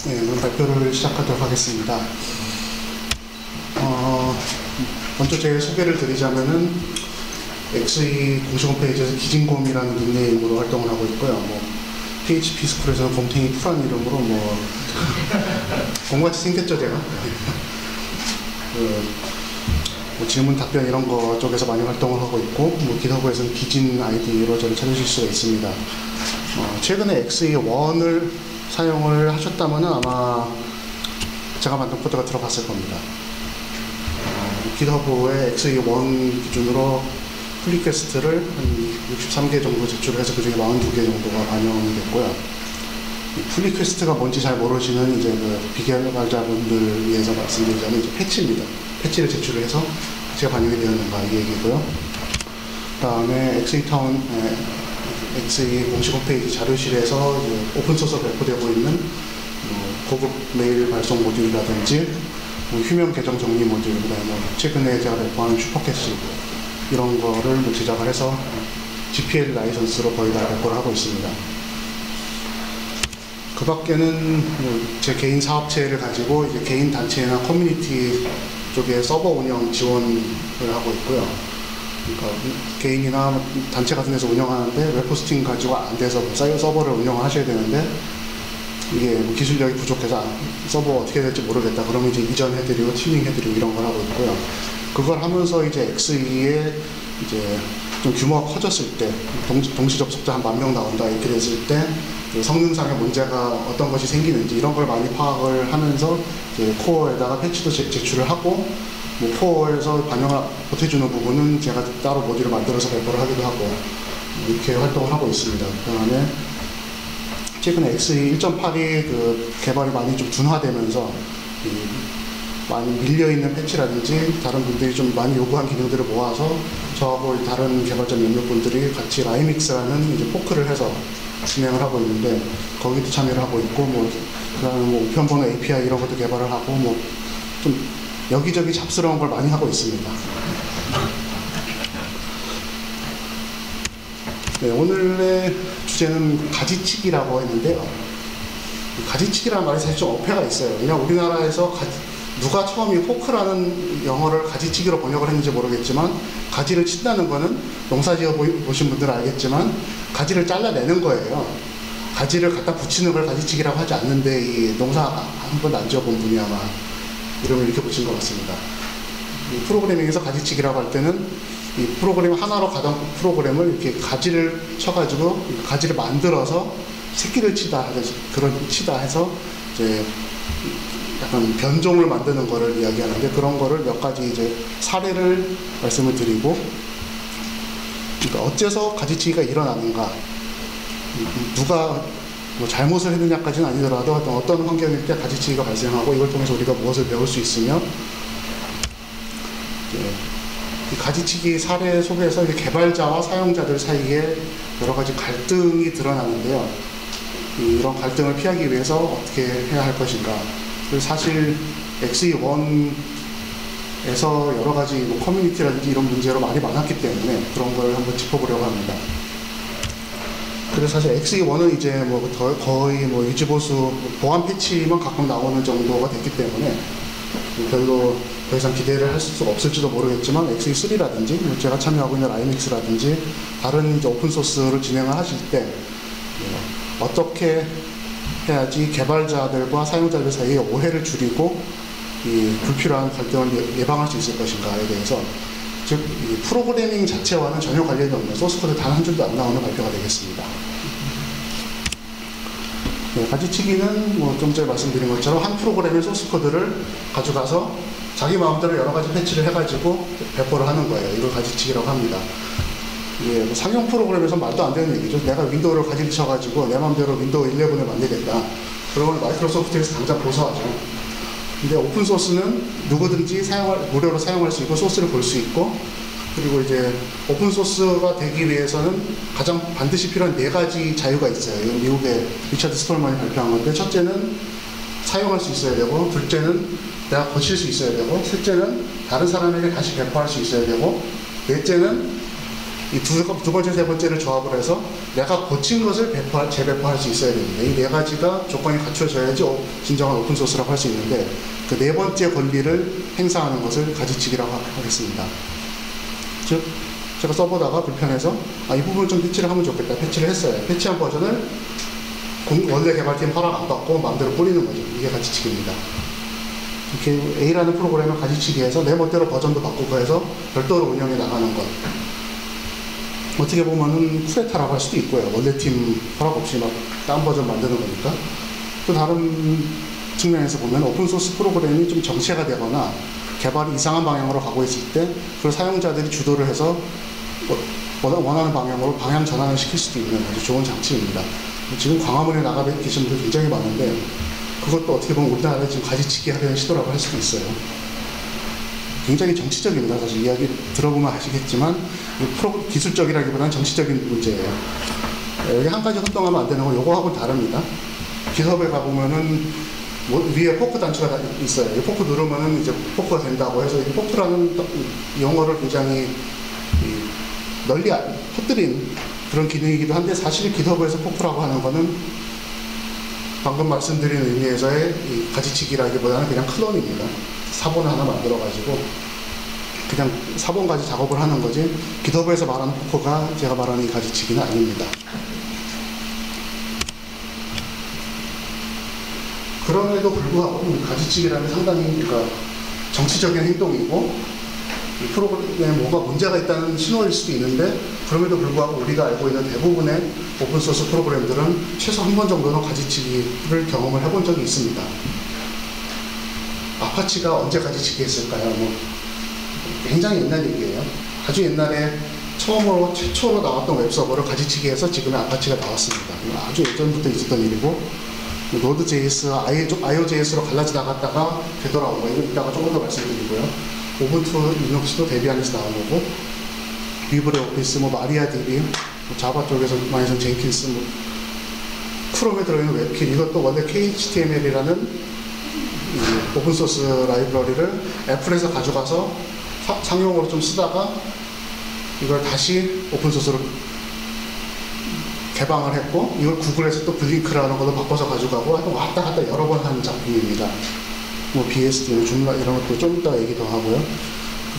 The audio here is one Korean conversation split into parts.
네, 그럼 발표를 시작하도록 하겠습니다. 먼저 제 소개를 드리자면은 XE 공식 홈페이지에서 기진곰이라는 닉네임으로 활동을 하고 있고요. PHP 스쿨에서는 곰탱이 푸란 이름으로 곰같이 생겼죠, 제가. 질문 답변 이런 거 쪽에서 많이 활동을 하고 있고, 기더브에서는 기진 아이디로 저를 찾으실 수가 있습니다. 최근에 XE1을 사용을 하셨다면 아마 제가 만든 코드가 들어갔을 겁니다. 기더브의 XE1 기준으로 풀리퀘스트를 한 63개 정도 제출을 해서 그 중에 42개 정도가 반영이 됐고요. 풀리퀘스트가 뭔지 잘 모르시는 이제 비개발자분들 위해서 말씀드리자면 이제 패치입니다. 패치를 제출을 해서 제가 반영이 되었는가 이 얘기고요. 그 다음에 XE타운 XE 공식 홈페이지 자료실에서 오픈소스 배포되고 있는 고급 메일 발송 모듈이라든지 휴면 계정 정리 모듈, 그다음에 최근에 제가 배포한 슈퍼캐시 이런 거를 제작을 해서 GPL 라이선스로 거의 다 배포를 하고 있습니다. 그 밖에는 제 개인 사업체를 가지고 이제 개인 단체나 커뮤니티 쪽에 서버 운영 지원을 하고 있고요. 그러니까 개인이나 단체 같은 데서 운영하는데 웹호스팅 가지고 안 돼서 서버를 운영을 하셔야 되는데 이게 기술력이 부족해서 서버 어떻게 될지 모르겠다. 그러면 이제 이전해드리고 튜닝해드리고 이런 걸 하고 있고요. 그걸 하면서 이제 XE에 이제 좀 규모가 커졌을 때 동시 접속자 한 10,000명 나온다 이렇게 됐을 때 성능상의 문제가 어떤 것이 생기는지 이런 걸 많이 파악을 하면서 이제 코어에다가 패치도 제출을 하고 코어에서 반영을 보태주는 부분은 제가 따로 모듈을 만들어서 배포를 하기도 하고 이렇게 활동을 하고 있습니다. 그다음에 최근에 XE 1.8이 개발이 많이 좀 둔화되면서 많이 밀려있는 패치라든지 다른 분들이 좀 많이 요구한 기능들을 모아서 저하고 다른 개발자 몇몇 분들이 같이 라이믹스라는 이제 포크를 해서 진행을 하고 있는데 거기도 참여를 하고 있고 그다음에 우편번호 API 이런 것도 개발을 하고 좀 여기저기 잡스러운 걸 많이 하고 있습니다. 네, 오늘의 주제는 가지치기라고 했는데요. 가지치기라는 말이 사실 좀 어폐가 있어요. 그냥 우리나라에서 누가 처음 이 포크라는 영어를 가지치기로 번역을 했는지 모르겠지만 가지를 친다는 거는 농사지어 보신 분들은 알겠지만 가지를 잘라내는 거예요. 가지를 갖다 붙이는 걸 가지치기라고 하지 않는데 이 농사 한 번도 안 지어본 분이 아마 이름을 이렇게 붙인 것 같습니다. 이 프로그래밍에서 가지치기라고 할 때는 이 프로그램 하나로 가던 프로그램을 이렇게 가지를 쳐가지고 가지를 만들어서 새끼를 치다 해서 이제 약간 변종을 만드는 거를 이야기하는데 그런 거를 몇 가지 이제 사례를 말씀을 드리고 그러니까 어째서 가지치기가 일어나는가 누가 잘못을 했느냐까지는 아니더라도 어떤 환경일 때 가지치기가 발생하고 이걸 통해서 우리가 무엇을 배울 수 있으며 이 가지치기 사례 속에서 이제 개발자와 사용자들 사이에 여러 가지 갈등이 드러나는데요. 이런 갈등을 피하기 위해서 어떻게 해야 할 것인가. 사실 XE1에서 여러 가지 커뮤니티라든지 이런 문제로 많이 많았기 때문에 그런 걸 한번 짚어보려고 합니다. 그래서 사실 XE1은 이제 거의 유지보수 보안 패치만 가끔 나오는 정도가 됐기 때문에 별로 더 이상 기대를 할 수가 없을지도 모르겠지만 XE3라든지 제가 참여하고 있는 라이믹스라든지 다른 이제 오픈소스를 진행을 하실 때 어떻게 해야지 개발자들과 사용자들 사이에 오해를 줄이고 이 불필요한 갈등을 예방할 수 있을 것인가에 대해서 즉 이 프로그래밍 자체와는 전혀 관련이 없는 소스코드 단 한 줄도 안 나오는 발표가 되겠습니다. 가지치기는 좀 전에 말씀드린 것처럼 한 프로그램의 소스코드를 가져가서 자기 마음대로 여러 가지 패치를 해가지고 배포를 하는 거예요. 이걸 가지치기라고 합니다. 이게 상용 프로그램에서 말도 안 되는 얘기죠. 내가 윈도우를 가지를 쳐가지고 내 마음대로 윈도우 11을 만들겠다. 그러면 마이크로소프트에서 당장 고소하죠. 근데 오픈소스는 누구든지 무료로 사용할 수 있고 소스를 볼 수 있고 그리고 이제 오픈소스가 되기 위해서는 가장 반드시 필요한 4가지 자유가 있어요. 이건 미국의 리차드 스톨만이 발표한 건데 첫째는 사용할 수 있어야 되고 둘째는 내가 고칠 수 있어야 되고 셋째는 다른 사람에게 다시 배포할 수 있어야 되고 넷째는 이 두 번째, 세 번째를 조합을 해서 내가 고친 것을 재배포할 수 있어야 됩니다. 이 네 가지가 조건이 갖춰져야지 진정한 오픈소스라고 할 수 있는데 그 네 번째 권리를 행사하는 것을 가지치기라고 하겠습니다. 즉, 제가 써보다가 불편해서 이 부분을 좀 패치를 하면 좋겠다. 패치를 했어요. 패치한 버전을 원래 개발팀 허락 안 받고 마음대로 뿌리는 거죠. 이게 가지치기입니다. 이렇게 A라는 프로그램을 가지치기해서 내 멋대로 버전도 바꾸고 해서 별도로 운영해 나가는 것. 어떻게 보면은 쿠데타라고 할 수도 있고요. 원래 팀 허락 없이 막 다운 버전 만드는 거니까. 또 다른 측면에서 보면 오픈소스 프로그램이 좀 정체가 되거나 개발이 이상한 방향으로 가고 있을 때 그걸 사용자들이 주도를 해서 원하는 방향으로 방향 전환을 시킬 수도 있는 아주 좋은 장치입니다. 지금 광화문에 나가 계신 분들 굉장히 많은데 그것도 어떻게 보면 우리나라에 지금 가지치기 하려는 시도라고 할 수도 있어요. 굉장히 정치적입니다. 사실 이야기 들어보면 아시겠지만 기술적이라기보다는 정치적인 문제예요. 여기 한 가지 혼동하면 안 되는 건 요거하고는 다릅니다. 기업에 가보면은 위에 포크 단추가 있어요. 이 포크 누르면은 이제 포크가 된다고 해서 이 포크라는 용어를 굉장히 널리 퍼뜨린 그런 기능이기도 한데 사실 기업에서 포크라고 하는 거는 방금 말씀드린 의미에서의 이 가지치기라기보다는 그냥 클론입니다. 사본을 하나 만들어가지고 그냥 사본까지 작업을 하는 거지 기업에서 말하는 포크가 제가 말하는 이 가지치기는 아닙니다. 그럼에도 불구하고 가지치기라는 상당히 정치적인 행동이고 이 프로그램에 뭔가 문제가 있다는 신호일 수도 있는데 그럼에도 불구하고 우리가 알고 있는 대부분의 오픈소스 프로그램들은 최소 한 번 정도는 가지치기를 경험을 해본 적이 있습니다. 아파치가 언제 가지치기 했을까요? 굉장히 옛날 얘기예요. 아주 옛날에 최초로 나왔던 웹서버를 가지치기해서 지금의 아파치가 나왔습니다. 아주 예전부터 있었던 일이고 노드.js, IO.js로 갈라져 나갔다가 되돌아온 거. 이건 이따가 조금 더 말씀드리고요. 오븐투 리눅스도 데비안에서 나온 거고, 리브레 오피스, 마리아DB, 자바 쪽에서 많이 쓴 젠킨스, 크롬에 들어있는 웹킷, 이것도 원래 KHTML이라는 오픈소스 라이브러리를 애플에서 가져가서 상용으로 좀 쓰다가 이걸 다시 오픈소스로 개방을 했고 이걸 구글에서 또 블링크라는 걸로 바꿔서 가져가고 하여튼 왔다 갔다 여러 번 한 작품입니다. BSD, 줌라 이런 것도 좀 이따 얘기 더 하고요.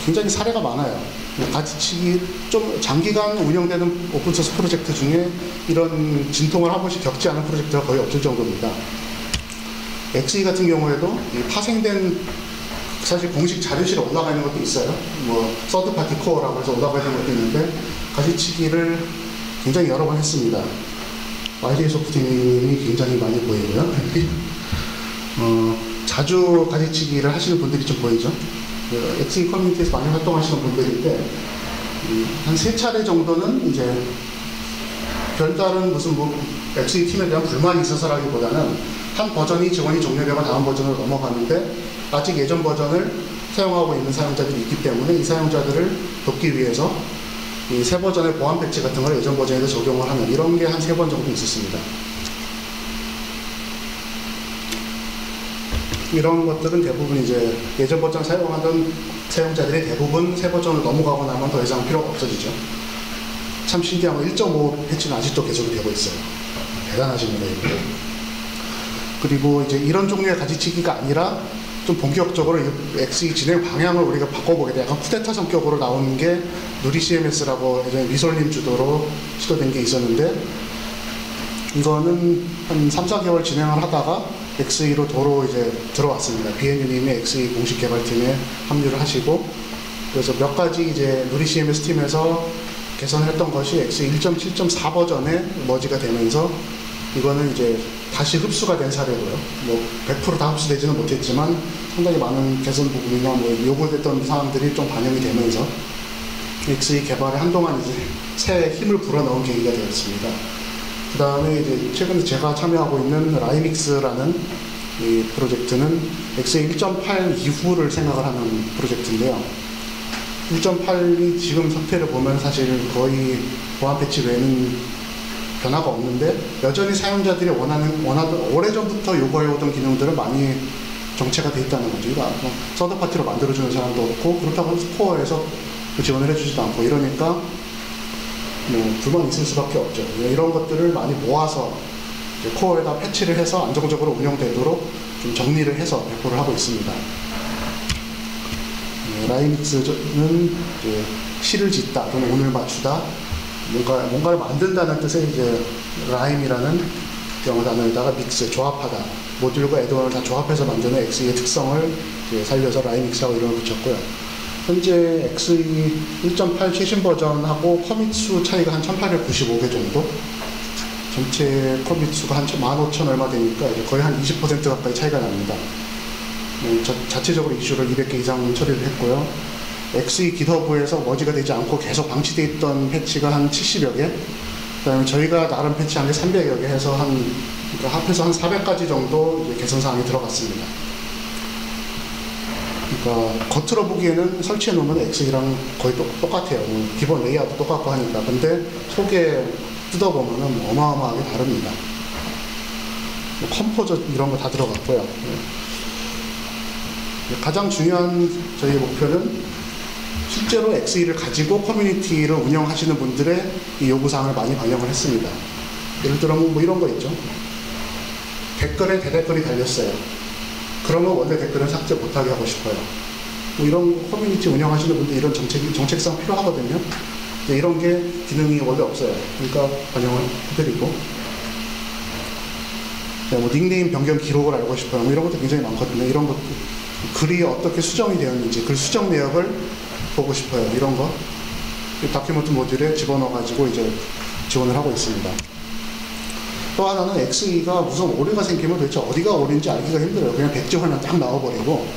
굉장히 사례가 많아요. 가지치기 좀 장기간 운영되는 오픈소스 프로젝트 중에 이런 진통을 한 번씩 겪지 않은 프로젝트가 거의 없을 정도입니다. XE 같은 경우에도 이 파생된 사실 공식 자료실에 올라가 있는 것도 있어요. 서드파티 코어라고 해서 올라가 있는 것도 있는데 가지치기를 굉장히 여러 번 했습니다. YJ 소프트님이 굉장히 많이 보이고요. 자주 가지치기를 하시는 분들이 좀 보이죠. XE 커뮤니티에서 많이 활동하시는 분들인데 한 3차례 정도는 이제 별다른 무슨 XE 팀에 대한 불만이 있어서라기보다는 한 버전이 지원이 종료되고 다음 버전으로 넘어가는데 아직 예전 버전을 사용하고 있는 사용자들이 있기 때문에 이 사용자들을 돕기 위해서 이 새 버전의 보안 패치 같은 걸 예전 버전에도 적용을 하는 이런 게 한 3번 정도 있었습니다. 이런 것들은 대부분 이제 예전 버전 사용하던 사용자들이 대부분 새 버전을 넘어가고 나면 더 이상 필요가 없어지죠. 참 신기한 건 1.5 패치는 아직도 계속 되고 있어요. 대단하십니다. 이거. 그리고 이제 이런 종류의 가지치기가 아니라 좀 본격적으로 XE 진행 방향을 우리가 바꿔보게 약간 쿠데타 성격으로 나오는 게 누리 CMS라고 예전에 미솔님 주도로 시도된 게 있었는데 이거는 한 3, 4개월 진행을 하다가 XE로 도로 이제 들어왔습니다. 비엔유님이 XE 공식 개발팀에 합류를 하시고 그래서 몇 가지 이제 누리 CMS 팀에서 개선했던 것이 XE 1.7.4 버전에 머지가 되면서 이거는 이제 다시 흡수가 된 사례고요. 100%다 흡수되지는 못했지만 상당히 많은 개선 부분이나 요구됐던 사항들이 좀 반영이 되면서 XE 개발에 한동안 이제 새 힘을 불어넣은 계기가 되었습니다. 그 다음에 이제 최근에 제가 참여하고 있는 라이믹스라는 이 프로젝트는 XE 1.8 이후를 생각을 하는 프로젝트인데요. 1.8이 지금 상태를 보면 사실 거의 보안 패치 외에는 변화가 없는데 여전히 사용자들이 원하던 오래전부터 요구해오던 기능들은 많이 정체가 돼 있다는 거죠. 그러니까 서드파티로 만들어주는 사람도 없고 그렇다고 스코어에서 지원을 해주지도 않고 이러니까 뭐 불만 있을 수밖에 없죠. 이런 것들을 많이 모아서 이제 코어에다 패치를 해서 안정적으로 운영되도록 좀 정리를 해서 배포를 하고 있습니다. 라이닉스는 이제 시를 짓다 또는 운을 맞추다, 뭔가를 만든다는 뜻의 이제 라임이라는 영어 단어에다가 믹스, 조합하다, 모듈과 애드온을 다 조합해서 만드는 XE의 특성을 살려서 라이닉스하고 이름을 붙였고요. 현재 XE 1.8 최신 버전하고 커밋 수 차이가 한 1895개 정도? 전체 커밋 수가 한 15,000 얼마 되니까 거의 한 20% 가까이 차이가 납니다. 자체적으로 이슈를 200개 이상 처리를 했고요. XE 깃허브에서 머지가 되지 않고 계속 방치되어 있던 패치가 한 70여 개, 그 다음에 저희가 나름 패치한 게 300여 개 해서 그러니까 합해서 한 400가지 정도 이제 개선사항이 들어갔습니다. 그러니까 겉으로 보기에는 설치해 놓으면 XE랑 거의 똑같아요. 기본 레이아웃도 똑같고 하니까. 근데 속에 뜯어보면 어마어마하게 다릅니다. 컴포저 이런 거 다 들어갔고요. 가장 중요한 저희 목표는 실제로 XE를 가지고 커뮤니티를 운영하시는 분들의 이 요구사항을 많이 반영을 했습니다. 예를 들어 뭐 이런 거 있죠. 댓글에 대댓글이 달렸어요. 그러면 원래 댓글은 삭제 못하게 하고 싶어요. 뭐 이런 커뮤니티 운영하시는 분들 이런 정책상 필요하거든요. 근데 이런 게 기능이 원래 없어요. 그러니까 반영을 해드리고, 뭐 닉네임 변경 기록을 알고 싶어요. 뭐 이런 것도 굉장히 많거든요. 이런 것도 글이 어떻게 수정이 되었는지, 글 수정 내역을 보고 싶어요. 이런 거 다큐멘트 모듈에 집어넣어가지고 이제 지원을 하고 있습니다. 또 하나는 XE가 무슨 오류가 생기면 도대체 어디가 오류인지 알기가 힘들어요. 그냥 백지 화면 딱 나와버리고,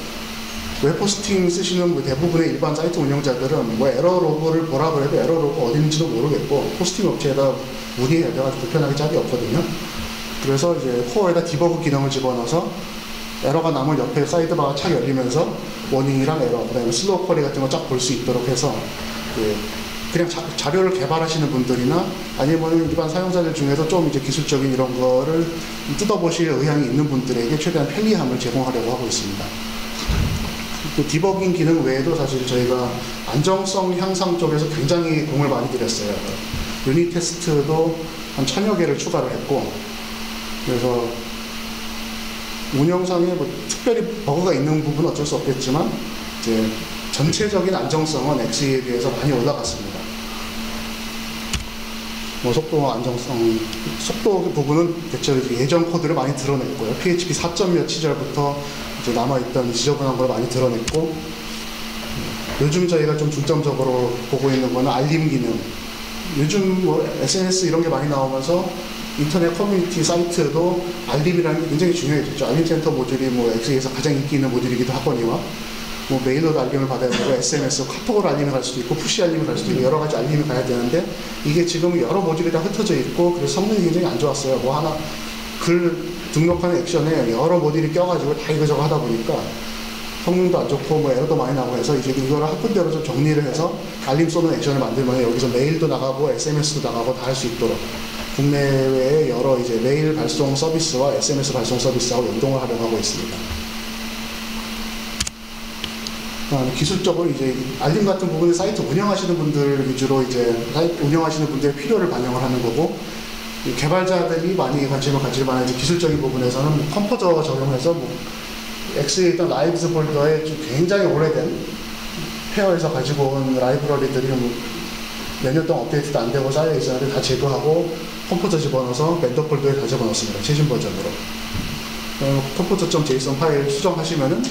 웹포스팅 쓰시는 대부분의 일반 사이트 운영자들은 뭐 에러 로그를 보라 그래도 에러 로그 어디 있는지도 모르겠고, 포스팅 업체에다 문의해야 돼가지고 불편하게 짝이 없거든요. 그래서 이제 코어에다 디버그 기능을 집어넣어서 에러가 나면 옆에 사이드바가 착 열리면서 워닝이랑 에러, 그 다음에 슬로우 쿼리 같은 거 쫙 볼 수 있도록 해서 그냥 자료를 개발하시는 분들이나 아니면 일반 사용자들 중에서 좀 이제 기술적인 이런 거를 뜯어보실 의향이 있는 분들에게 최대한 편리함을 제공하려고 하고 있습니다. 그 디버깅 기능 외에도 사실 저희가 안정성 향상 쪽에서 굉장히 공을 많이 들였어요. 유닛 테스트도 한 1000여 개를 추가를 했고, 그래서 운영상에 뭐 특별히 버그가 있는 부분은 어쩔 수 없겠지만 이제 전체적인 안정성은 XE에 비해서 많이 올라갔습니다. 뭐 속도 안정성, 속도 부분은 대체로 예전 코드를 많이 드러냈고요. PHP 4.몇 시절부터 이제 남아있던 지저분한 걸 많이 드러냈고, 요즘 저희가 좀 중점적으로 보고 있는 거는 알림 기능. 요즘 뭐 SNS 이런 게 많이 나오면서 인터넷 커뮤니티 사이트도 알림이라는 게 굉장히 중요해졌죠. 알림 센터 모듈이 뭐 XE에서 가장 인기 있는 모듈이기도 하거니와, 뭐 메일로도 알림을 받아야 되고, SMS, 카톡으로 알림이 갈 수도 있고, 푸시 알림이 갈 수도 있고, 여러 가지 알림이 가야 되는데, 이게 지금 여러 모듈이 다 흩어져 있고, 그래서 성능이 굉장히 안 좋았어요. 뭐 하나, 글 등록하는 액션에 여러 모듈이 껴가지고 다 이거저거 하다 보니까, 성능도 안 좋고, 뭐 에러도 많이 나고 해서, 이제 이거를 한 군데로 좀 정리를 해서, 알림 쏘는 액션을 만들면 여기서 메일도 나가고, SMS도 나가고 다 할 수 있도록, 국내외의 여러 이제 메일 발송 서비스와 SMS 발송 서비스하고 연동을 하려고 하고 있습니다. 기술적으로 이제 알림 같은 부분은 사이트 운영하시는 분들 위주로 이제 사이트 운영하시는 분들의 필요를 반영을 하는 거고, 개발자들이 많이 관심을 가질 만한 이제 기술적인 부분에서는 뭐 컴포저 적용해서 뭐 XE에 있던 라이브스 폴더에 좀 굉장히 오래된 페어에서 가지고 온 라이브러리들이 몇 년 동안 업데이트도 안 되고 쌓여 있었는데 다 제거하고 컴포저 집어넣어서 멘더 폴더에 다 집어넣습니다. 최신 버전으로. 컴포저.json 파일 수정하시면은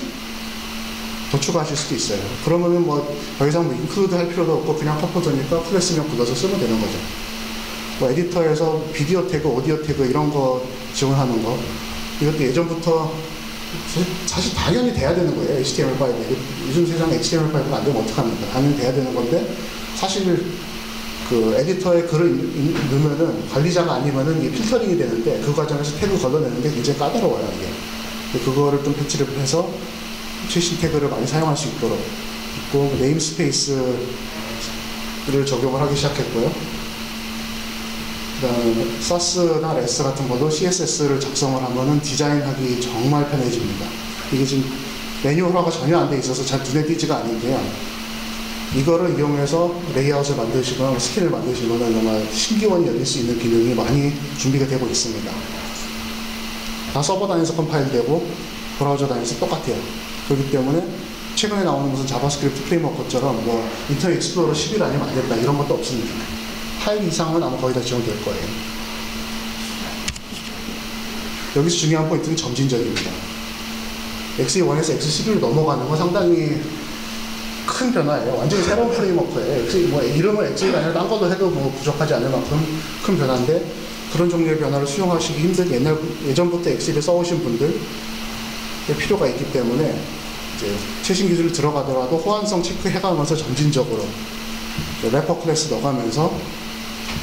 더 추가하실 수도 있어요. 그러면은 뭐 더 이상 뭐 인클루드 할 필요도 없고 그냥 컴포저니까 클래스명 불러서 쓰면 되는 거죠. 뭐 에디터에서 비디오 태그, 오디오 태그 이런 거 지원하는 거, 이것도 예전부터 사실 당연히 돼야 되는 거예요. HTML5. 요즘 세상에 HTML5가 안 되면 어떡합니까? 당연히 돼야 되는 건데, 사실 그 에디터에 글을 넣으면은 관리자가 아니면은 이게 필터링이 되는데, 그 과정에서 태그 걸러내는 게 굉장히 까다로워요, 이게. 그거를 좀 패치를 해서 최신 태그를 많이 사용할 수 있도록 있고, 네임스페이스를 적용을 하기 시작했고요. 그 다음에 사스나 레스 같은 것도 CSS를 작성을 하면은 디자인하기 정말 편해집니다. 이게 지금 매뉴얼화가 전혀 안 돼 있어서 잘 눈에 띄지가 않는데요. 이거를 이용해서 레이아웃을 만드시거나 스킨을 만드시거나 정말 신기원이 열릴 수 있는 기능이 많이 준비가 되고 있습니다. 다 서버 단위에서 컴파일되고 브라우저 단위에서 똑같아요. 그렇기 때문에 최근에 나오는 무슨 자바스크립트 프레임워크처럼 뭐 인터넷 익스플로러 11 아니면 안 된다 이런 것도 없습니다. 8 이상은 아마 거의 다 지원될 거예요. 여기서 중요한 포인트는 점진적입니다. XE1에서 XE3로 넘어가는 건 상당히 큰 변화예요. 완전히 새로운 프레임워크예요. 뭐 이름을 XE가 아니라 딴 걸로 해도 뭐 부족하지 않을 만큼 큰 변화인데 그런 종류의 변화를 수용하시기 힘들게 예전부터 XE를 써오신 분들의 필요가 있기 때문에 이제 최신 기술이 들어가더라도 호환성 체크해가면서 점진적으로 래퍼 클래스 넣어가면서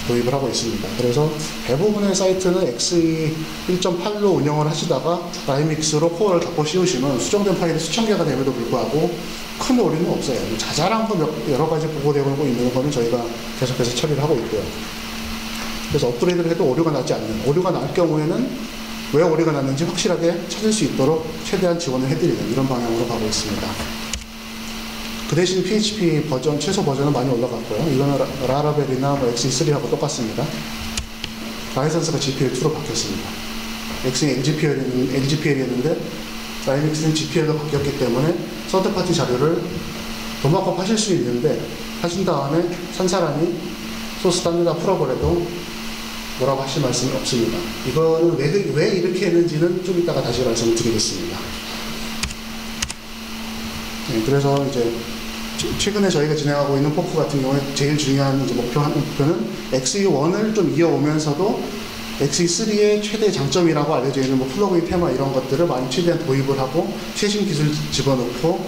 도입을 하고 있습니다. 그래서 대부분의 사이트는 XE 1.8로 운영을 하시다가 라이믹스로 코어를 덮어 씌우시면 수정된 파일이 수천 개가 됨에도 불구하고 큰 오류는 없어요. 자잘한 거 여러 가지 보고되고 있는 거는 저희가 계속해서 처리를 하고 있고요. 그래서 업그레이드를 해도 오류가 나지 않는, 오류가 날 경우에는 왜 오류가 났는지 확실하게 찾을 수 있도록 최대한 지원을 해드리는 이런 방향으로 가고 있습니다. 그 대신 PHP 버전, 최소 버전은 많이 올라갔고요. 이거는 라라벨이나 뭐 XE3하고 똑같습니다. 라이선스가 GPL2로 바뀌었습니다. X는 LGPL이었는데 라이믹스는 GPL로 바뀌었기 때문에 서드파티 자료를 도마컵 하실 수 있는데 하신 다음에 산 사람이 소스 단위다 풀어버려도 뭐라고 하실 말씀이 없습니다. 이거는 왜 이렇게 했는지는 좀 이따가 다시 말씀드리겠습니다. 네, 그래서 이제 최근에 저희가 진행하고 있는 포크 같은 경우에 제일 중요한 이제 목표는 XE1을 좀 이어오면서도 XE3의 최대 장점이라고 알려져 있는 뭐 플러그인 테마 이런 것들을 많이 최대한 도입을 하고 최신 기술 집어넣고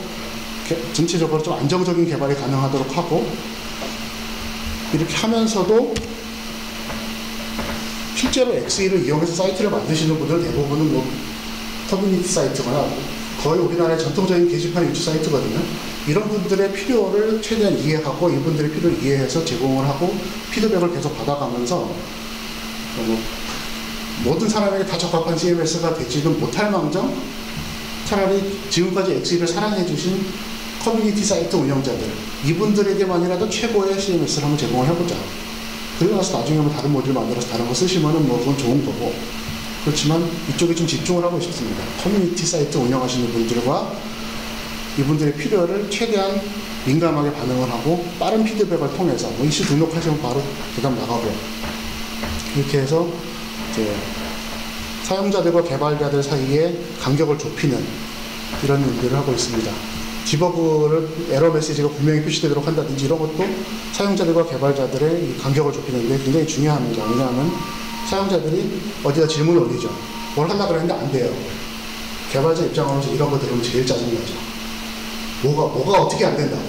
전체적으로 좀 안정적인 개발이 가능하도록 하고 이렇게 하면서도 실제로 XE를 이용해서 사이트를 만드시는 분들 대부분은 뭐 커뮤니티 사이트거나 거의 우리나라의 전통적인 게시판 위주 사이트거든요. 이런 분들의 필요를 최대한 이해하고 이분들의 필요를 이해해서 제공을 하고 피드백을 계속 받아가면서 뭐 모든 사람에게 다 적합한 CMS가 되지는 못할 망정 차라리 지금까지 XE를 사랑해주신 커뮤니티 사이트 운영자들 이분들에게만이라도 최고의 CMS를 한번 제공을 해보자. 그리고 나서 나중에 뭐 다른 모듈 만들어서 다른 거 쓰시면은 뭐 그건 좋은 거고 그렇지만 이쪽에 좀 집중을 하고 싶습니다. 커뮤니티 사이트 운영하시는 분들과 이분들의 필요를 최대한 민감하게 반응을 하고 빠른 피드백을 통해서 뭐 이슈 등록하시면 바로 그다음 나가고 이렇게 해서 이제 사용자들과 개발자들 사이에 간격을 좁히는 이런 일들을 하고 있습니다. 디버그를 에러 메시지가 분명히 표시되도록 한다든지 이런 것도 사용자들과 개발자들의 이 간격을 좁히는데 굉장히 중요합니다. 왜냐하면 사용자들이 어디다 질문을 올리죠. 뭘 하려고 그랬는데 안 돼요. 개발자 입장으로서 이런 거 들으면 제일 짜증나죠. 뭐가 어떻게 안 된다고.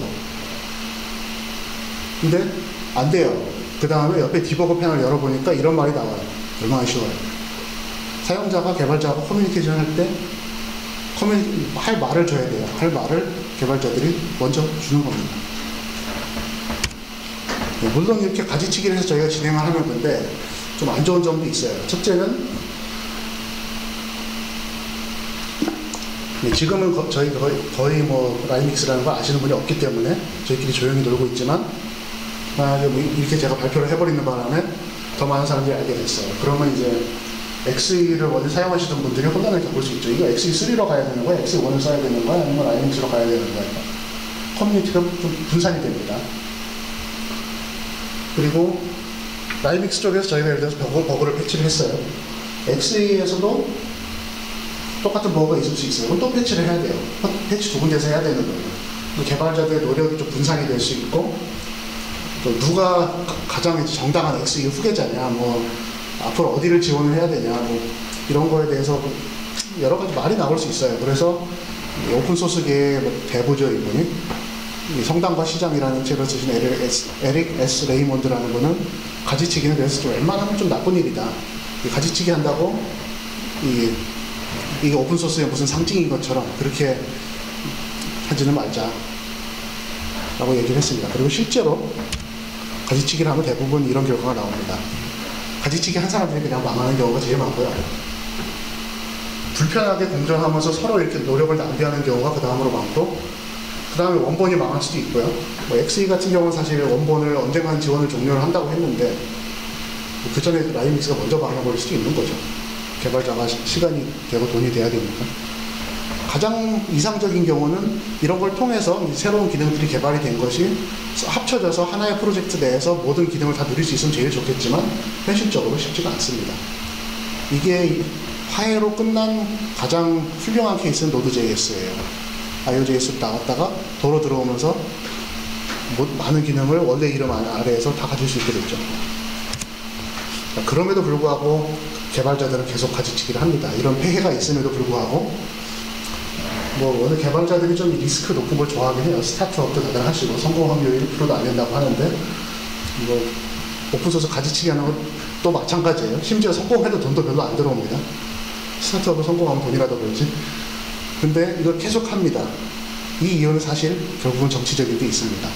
근데 안 돼요. 그 다음에 옆에 디버그 패널 열어보니까 이런 말이 나와요. 얼마나 쉬워요. 사용자가 개발자하고 커뮤니케이션 할 때 할 말을 줘야 돼요. 할 말을 개발자들이 먼저 주는 겁니다. 네, 물론 이렇게 가지치기를 해서 저희가 진행을 하는 건데 좀 안 좋은 점도 있어요. 첫째는 네, 지금은 저희 거의 뭐 라이믹스라는 걸 아시는 분이 없기 때문에 저희끼리 조용히 놀고 있지만 만약에 뭐 이렇게 제가 발표를 해버리는 바람에 더 많은 사람들이 알게 됐어요. 그러면 이제 XE를 원래 사용하시던 분들이 혼란을 겪을 수 있죠. 이거 XE3로 가야 되는 거야? XE1을 써야 되는 거야? 아니면 라이믹스로 가야 되는 거야? 커뮤니티가 좀 분산이 됩니다. 그리고 라이믹스 쪽에서 저희가 예를 들어서 버그를 패치를 했어요. XE에서도 똑같은 버그가 있을 수 있어요. 그럼 또 패치를 해야 돼요. 패치 두 군데서 해야 되는 거예요. 개발자들의 노력이 좀 분산이 될 수 있고 또 누가 가장 정당한 XE 후계자냐 뭐 앞으로 어디를 지원을 해야 되냐 뭐 이런 거에 대해서 여러 가지 말이 나올 수 있어요. 그래서 오픈소스계의 대부죠 이분이 성당과 시장이라는 책을 쓰신 에릭 S. 레이몬드라는 분은 가지치기는 그래서 좀 웬만하면 좀 나쁜 일이다. 가지치기 한다고 이게 오픈소스의 무슨 상징인 것처럼 그렇게 하지는 말자 라고 얘기를 했습니다. 그리고 실제로 가지치기를 하면 대부분 이런 결과가 나옵니다. 가지치기 한 사람들이 그냥 망하는 경우가 제일 많고요. 불편하게 공존하면서 서로 이렇게 노력을 낭비하는 경우가 그 다음으로 많고 그 다음에 원본이 망할 수도 있고요. 뭐 XE 같은 경우는 사실 원본을 언젠간 지원을 종료를 한다고 했는데 그 전에 라이닉스가 먼저 망해버릴 수도 있는 거죠. 개발자가 시간이 되고 돈이 돼야 되니까. 가장 이상적인 경우는 이런 걸 통해서 새로운 기능들이 개발이 된 것이 합쳐져서 하나의 프로젝트 내에서 모든 기능을 다 누릴 수 있으면 제일 좋겠지만 현실적으로 쉽지가 않습니다. 이게 화해로 끝난 가장 훌륭한 케이스는 노드.js예요. IOJS 나갔다가 도로 들어오면서 많은 기능을 원래 이름 아래에서 다 가질 수 있게 됐죠. 그럼에도 불구하고 개발자들은 계속 가지치기를 합니다. 이런 폐해가 있음에도 불구하고 뭐 어느 개발자들이 좀 리스크 높은 걸 좋아하긴 해요. 스타트업도 다들 하시고 성공 확률이 1%도 안 된다고 하는데 뭐 오픈소스 가지치기 하는 것도 마찬가지예요. 심지어 성공해도 돈도 별로 안 들어옵니다. 스타트업을 성공하면 돈이라도 벌지. 근데 이걸 계속 합니다. 이 이유는 사실 결국은 정치적인 게 있습니다.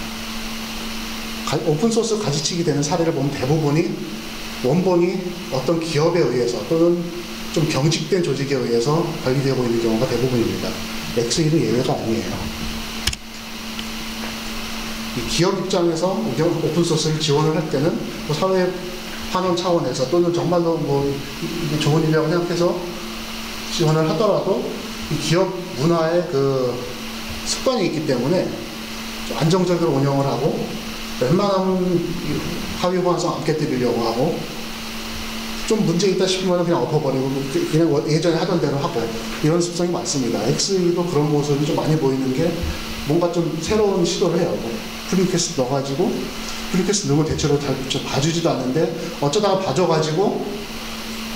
오픈소스 가지치기 되는 사례를 보면 대부분이 원본이 어떤 기업에 의해서 또는 좀 경직된 조직에 의해서 관리되고 있는 경우가 대부분입니다. XE는 예외가 아니에요. 이 기업 입장에서 오픈소스를 지원을 할 때는 뭐 사회 환원 차원에서 또는 정말로 뭐 이게 좋은 일이라고 생각해서 지원을 하더라도 이 기업 문화의 그 습관이 있기 때문에 좀 안정적으로 운영을 하고 웬만하면 하위 호환성 안 깨뜨리려고 하고 좀 문제 있다 싶으면 그냥 엎어버리고 그냥 예전에 하던 대로 하고 이런 습성이 많습니다. XE도 그런 모습이 좀 많이 보이는 게 뭔가 좀 새로운 시도를 해요. 프리퀘스트 넣어가지고 프리퀘스트 넣으면 대체로 다 봐주지도 않는데 어쩌다가 봐줘가지고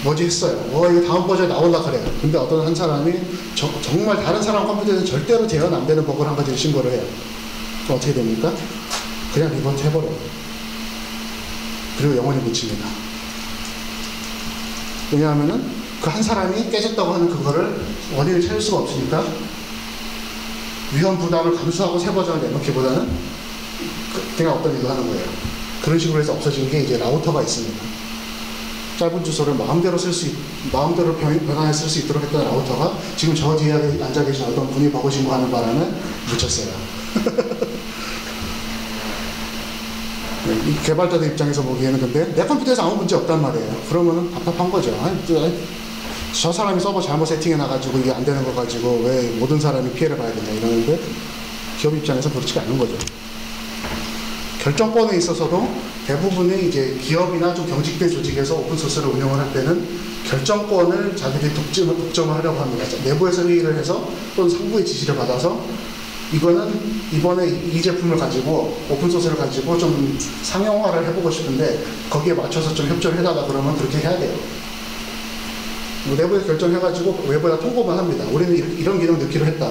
뭐지 했어요. 이거 다음 버전에 나올라 그래요. 근데 어떤 한 사람이 정말 다른 사람 컴퓨터에서 절대로 재현 안 되는 버그를 한 가지를 신고를 해요. 그럼 어떻게 됩니까? 그냥 리버트 해버려요. 그리고 영원히 묻힙니다. 왜냐하면은 그 한 사람이 깨졌다고 하는 그거를 원인을 찾을 수가 없으니까 위험 부담을 감수하고 새 버전을 내놓기보다는 그냥 어떤 일도 하는 거예요. 그런 식으로 해서 없어진 게 이제 라우터가 있습니다. 짧은 주소를 마음대로 변환해 쓸 수 있도록 했던 라우터가 지금 저 뒤에 앉아 계신 어떤 분이 버그 신고하는 바람에 묻혔어요. 네, 이 개발자들 입장에서 보기에는 근데 내 컴퓨터에서 아무 문제 없단 말이에요. 그러면은 답답한 거죠. 저 사람이 서버 잘못 세팅해놔가지고 이게 안 되는 거 가지고 왜 모든 사람이 피해를 봐야 되냐 이러는데 기업 입장에서 그렇지가 않은 거죠. 결정권에 있어서도 대부분의 이제 기업이나 좀 경직된 조직에서 오픈소스를 운영을 할 때는 결정권을 자기들이 독점을 하려고 합니다. 내부에서 회의를 해서 또는 상부의 지시를 받아서 이거는 이번에 이 제품을 가지고 오픈소스를 가지고 좀 상용화를 해보고 싶은데 거기에 맞춰서 좀 협조를 해달라 그러면 그렇게 해야 돼요. 뭐 내부에서 결정해가지고 외부에다 통보만 합니다. 우리는 이런 기능 넣기로 했다.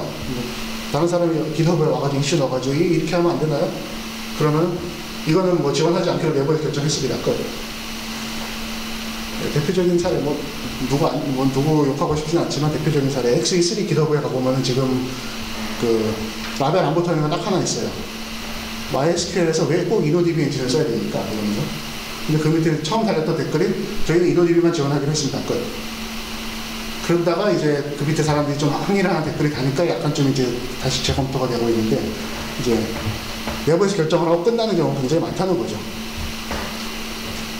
다른 사람이 기업에 와가지고 이슈 넣어가지고 이렇게 하면 안 되나요? 그러면 이거는 뭐 지원하지 않기로 내부에서 결정했습니다. 끝. 네, 대표적인 사례 누구 욕하고 싶진 않지만 대표적인 사례 XE3 기업에 가보면은 지금 그 라벨 안 붙어있는 건 딱 하나 있어요. MySQL에서 왜 꼭 InnoDB 엔진을 써야 됩니까? 이러면서. 근데 그 밑에 처음 달렸던 댓글이 저희는 InnoDB만 지원하기로 했습니다. 끝. 그러다가 이제 그 밑에 사람들이 좀 항의를 하는 댓글이 가니까 약간 좀 이제 다시 재검토가 되고 있는데 이제 내부에서 결정을 하고 끝나는 경우가 굉장히 많다는 거죠.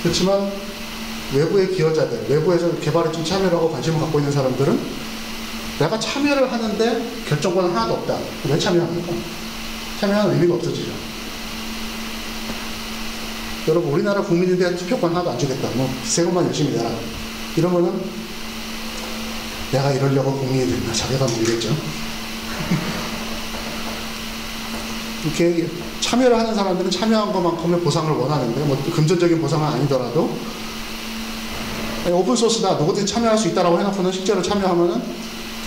그렇지만 외부의 기여자들, 외부에서 개발에 좀 참여를 하고 관심을 갖고 있는 사람들은 내가 참여를 하는데 결정권은 하나도 없다. 왜 참여합니까? 참여하는 의미가 없어지죠. 여러분 우리나라 국민인데 투표권 하나도 안 주겠다. 뭐 세금만 열심히 내라. 이러면은 내가 이러려고 국민이 됐나 자괴감 들겠죠. 이렇게 참여를 하는 사람들은 참여한 것만큼의 보상을 원하는데 뭐 금전적인 보상은 아니더라도 오픈소스다 누구든지 참여할 수 있다라고 해놓고는 실제로 참여하면은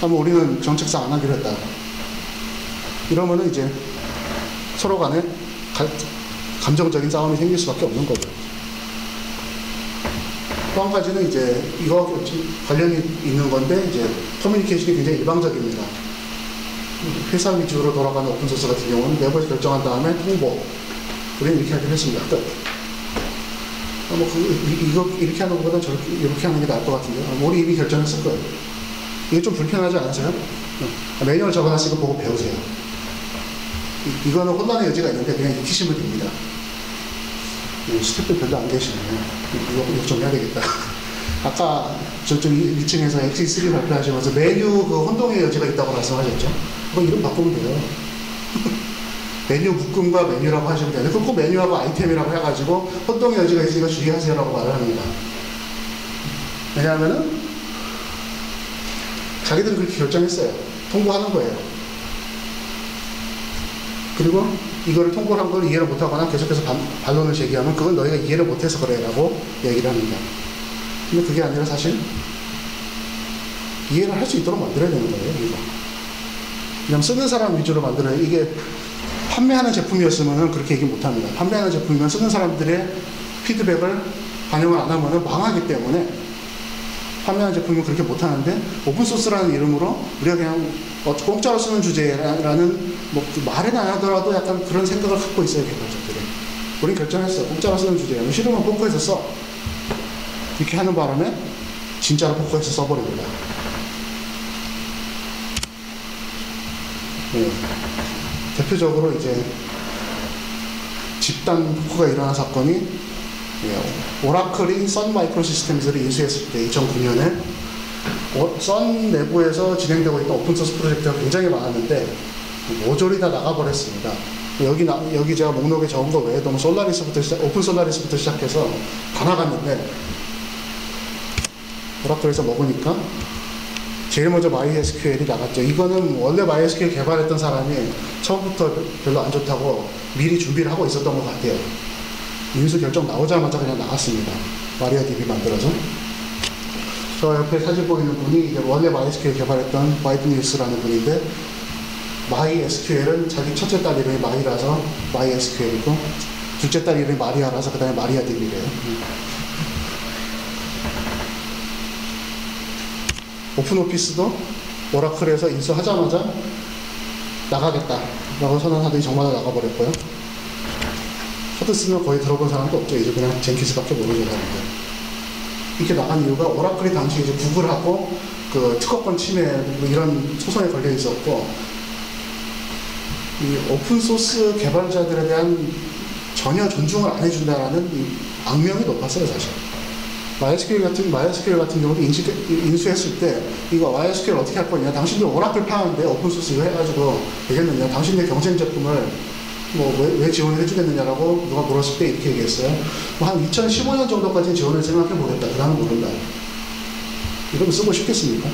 뭐 우리는 정책상 안 하기로 했다. 이러면은 이제 서로 간에 감정적인 싸움이 생길 수밖에 없는 거죠. 또 한 가지는 이제 이거 관련이 있는 건데 이제 커뮤니케이션이 굉장히 일방적입니다. 회사 위주로 돌아가는 오픈소스 같은 경우는 내부에서 결정한 다음에 통보. 우리는 이렇게 하기로 했습니다. 끝. 이거 이렇게 하는 것보다 이렇게 하는 게 나을 것 같은데요. 우리 이미 결정했을 거예요. 이게 좀 불편하지 않으세요? 매뉴얼 적어놨으니까 보고 배우세요. 이거는 혼란의 여지가 있는데 그냥 익히시면 됩니다. 스태프 별로 안 계시네요. 이거 좀 해야 되겠다. 아까 저쪽 2층에서 XE3 발표하시면서 메뉴 그 혼동의 여지가 있다고 말씀하셨죠? 그거 이름 바꾸면 돼요. 메뉴 묶음과 메뉴라고 하시면 돼요. 그거 꼭 메뉴하고 아이템이라고 해가지고 혼동의 여지가 있으니까 주의하세요라고 말을 합니다. 왜냐하면은 자기들은 그렇게 결정했어요. 통보하는 거예요. 그리고 이거를 통보를 한 걸 이해를 못하거나 계속해서 반론을 제기하면 그건 너희가 이해를 못해서 그래 라고 얘기를 합니다. 근데 그게 아니라 사실 이해를 할 수 있도록 만들어야 되는 거예요. 이거. 그냥 쓰는 사람 위주로 만들어요. 이게 판매하는 제품이었으면 그렇게 얘기 못합니다. 판매하는 제품이면 쓰는 사람들의 피드백을 반영을 안 하면 망하기 때문에 판매하는 제품이면 그렇게 못하는데 오픈소스라는 이름으로 우리가 그냥 공짜로 쓰는 주제라는 뭐 말은 안 하더라도 약간 그런 생각을 갖고 있어요. 개발자들이. 우린 결정했어. 공짜로 쓰는 주제야. 싫으면 포커에서 써. 이렇게 하는 바람에 진짜로 포커에서 써버립니다. 네. 대표적으로 이제 집단 포커가 일어난 사건이 오라클이 선 마이크로시스템즈를 인수했을 때 2009년에 선 내부에서 진행되고 있던 오픈소스 프로젝트가 굉장히 많았는데 모조리 다 나가버렸습니다. 여기 제가 목록에 적은 거 외에도 오픈 솔라리스부터 시작해서 다 나갔는데 오라클에서 먹으니까 제일 먼저 MySQL이 나갔죠. 이거는 원래 MySQL 개발했던 사람이 처음부터 별로 안 좋다고 미리 준비를 하고 있었던 것 같아요. 인수 결정 나오자마자 그냥 나갔습니다. 마리아DB 만들어서. 저 옆에 사진 보이는 분이 이제 원래 MySQL 개발했던 와이드뉴스라는 분인데 MySQL은 자기 첫째 딸 이름이 마이라서 MySQL이고 둘째 딸 이름이 마리아라서 그 다음에 마리아DB래요. 오픈오피스도 오라클에서 인수하자마자 나가겠다라고 선언하더니 정말 나가버렸고요. 하드스는 거의 들어본 사람도 없죠. 이제 그냥 젠킨스밖에 모르는 사람들. 이렇게 나간 이유가 오라클이 당시 이제 구글하고 그 특허권 침해 뭐 이런 소송에 걸려 있었고 이 오픈소스 개발자들에 대한 전혀 존중을 안 해준다라는 이 악명이 높았어요, 사실. MySQL 같은 경우도 인수했을 때 이거 MySQL 어떻게 할 거냐? 당신들 오라클 파는데 오픈소스 이거 해가지고 되겠느냐? 당신들 경쟁 제품을 뭐 왜 지원을 해주겠느냐라고 누가 물었을 때 이렇게 얘기했어요. 뭐 한 2015년 정도까지는 지원을 생각해 보겠다. 그 다음은 모른다. 이러면 쓰고 싶겠습니까?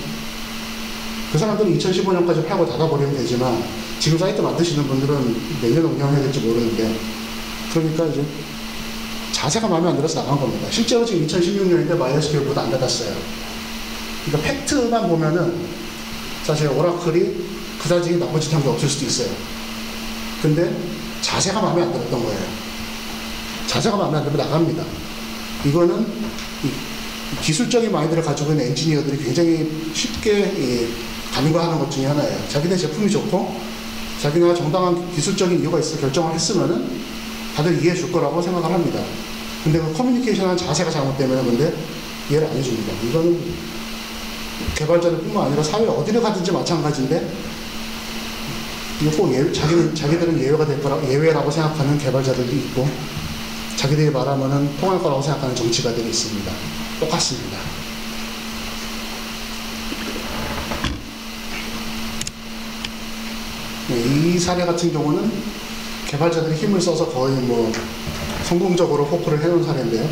그 사람들은 2015년까지 팔고 닫아버리면 되지만 지금 사이트 만드시는 분들은 몇 년 운영해야 될지 모르는데 그러니까 이제 자세가 마음에 안 들어서 나간 겁니다. 실제로 지금 2016년인데 MySQL보다 안 닫았어요. 그러니까 팩트만 보면은 사실 오라클이 그다지 나머지 한 게 없을 수도 있어요. 근데 자세가 마음에 안 들었던 거예요. 자세가 마음에 안 들면 나갑니다. 이거는 이 기술적인 마인드를 가지고 있는 엔지니어들이 굉장히 쉽게 간과하는 것 중에 하나예요. 자기네 제품이 좋고 자기네가 정당한 기술적인 이유가 있어 결정을 했으면은 다들 이해해 줄 거라고 생각을 합니다. 근데 그 커뮤니케이션하는 자세가 잘못되면 근데 이해를 안 해줍니다. 이거는 개발자들 뿐만 아니라 사회 어디를 가든지 마찬가지인데 이거 꼭 자기들은 예외가 될 거라, 예외라고 생각하는 개발자들이 있고 자기들이 말하면은 통할 거라고 생각하는 정치가들이 있습니다. 똑같습니다. 이 사례 같은 경우는 개발자들이 힘을 써서 거의 뭐 성공적으로 포크를 해놓은 사례인데요.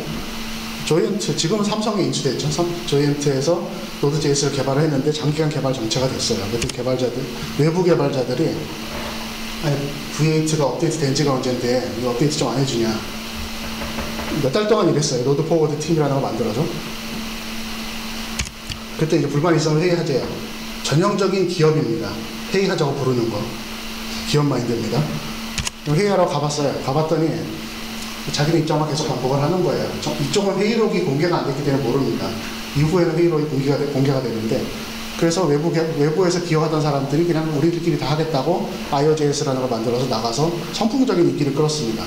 조이언트, 지금은 삼성에 인수됐죠. 조이언트에서 노드.js를 개발을 했는데 장기간 개발 정체가 됐어요. 그래서 외부 개발자들이 아니, V8가 업데이트 된 지가 언젠데 이거 업데이트 좀 안 해주냐. 몇 달 동안 일했어요. 노드 포워드 팀이라는 거 만들어서. 그때 이제 불만 있으면 회의하재요. 전형적인 기업입니다. 회의하자고 부르는 거. 기업 마인드입니다. 회의하러 가봤어요. 가봤더니 자기네 입장만 계속 반복을 하는 거예요. 이쪽은 회의록이 공개가 안 됐기 때문에 모릅니다. 이후에는 회의록이 공개가 되는데 그래서 외부에서 기여하던 사람들이 그냥 우리들끼리 다 하겠다고 IOJS라는 걸 만들어서 나가서 선풍적인 인기를 끌었습니다.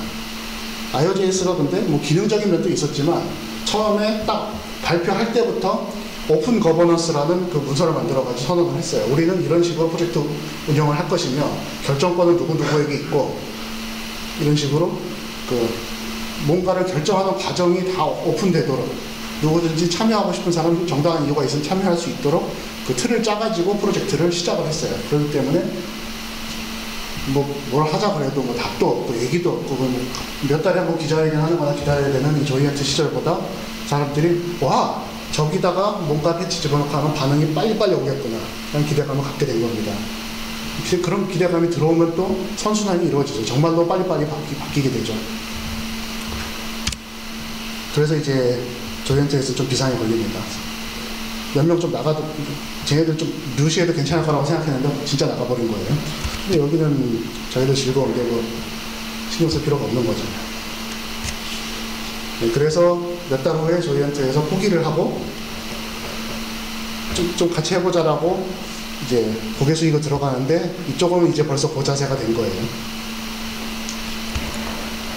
IOJS가 근데 뭐 기능적인 면도 있었지만 처음에 딱 발표할 때부터 오픈 거버넌스라는 그 문서를 만들어가지고 선언을 했어요. 우리는 이런 식으로 프로젝트 운영을 할 것이며 결정권은 누구누구에게 있고 이런 식으로 그 뭔가를 결정하는 과정이 다 오픈되도록 누구든지 참여하고 싶은 사람 정당한 이유가 있으면 참여할 수 있도록 그 틀을 짜가지고 프로젝트를 시작을 했어요. 그렇기 때문에 뭘 하자 그래도 답도 없고 얘기도 없고 몇 달에 한번 기자회견 하는 거나 기다려야 되는 이 조이언트 시절보다 사람들이 와 저기다가 뭔가 패치 집어넣고 하면 반응이 빨리빨리 오겠구나 라는 기대감을 갖게 된 겁니다. 그런 기대감이 들어오면 또 선순환이 이루어지죠. 정말로 빨리빨리 바뀌게 되죠. 그래서 이제 조이언트에서 좀 비상이 걸립니다. 몇 명 좀 나가도 쟤네들 좀 뮤시해도 괜찮을 거라고 생각했는데 진짜 나가버린 거예요. 근데 여기는 저희도 즐거운데 신경 쓸 필요가 없는 거죠. 네, 그래서 몇 달 후에 조이언트에서 포기를 하고 좀 같이 해보자라고 이제 고개 숙이고 들어가는데 이쪽은 이제 벌써 고자세가 된 거예요.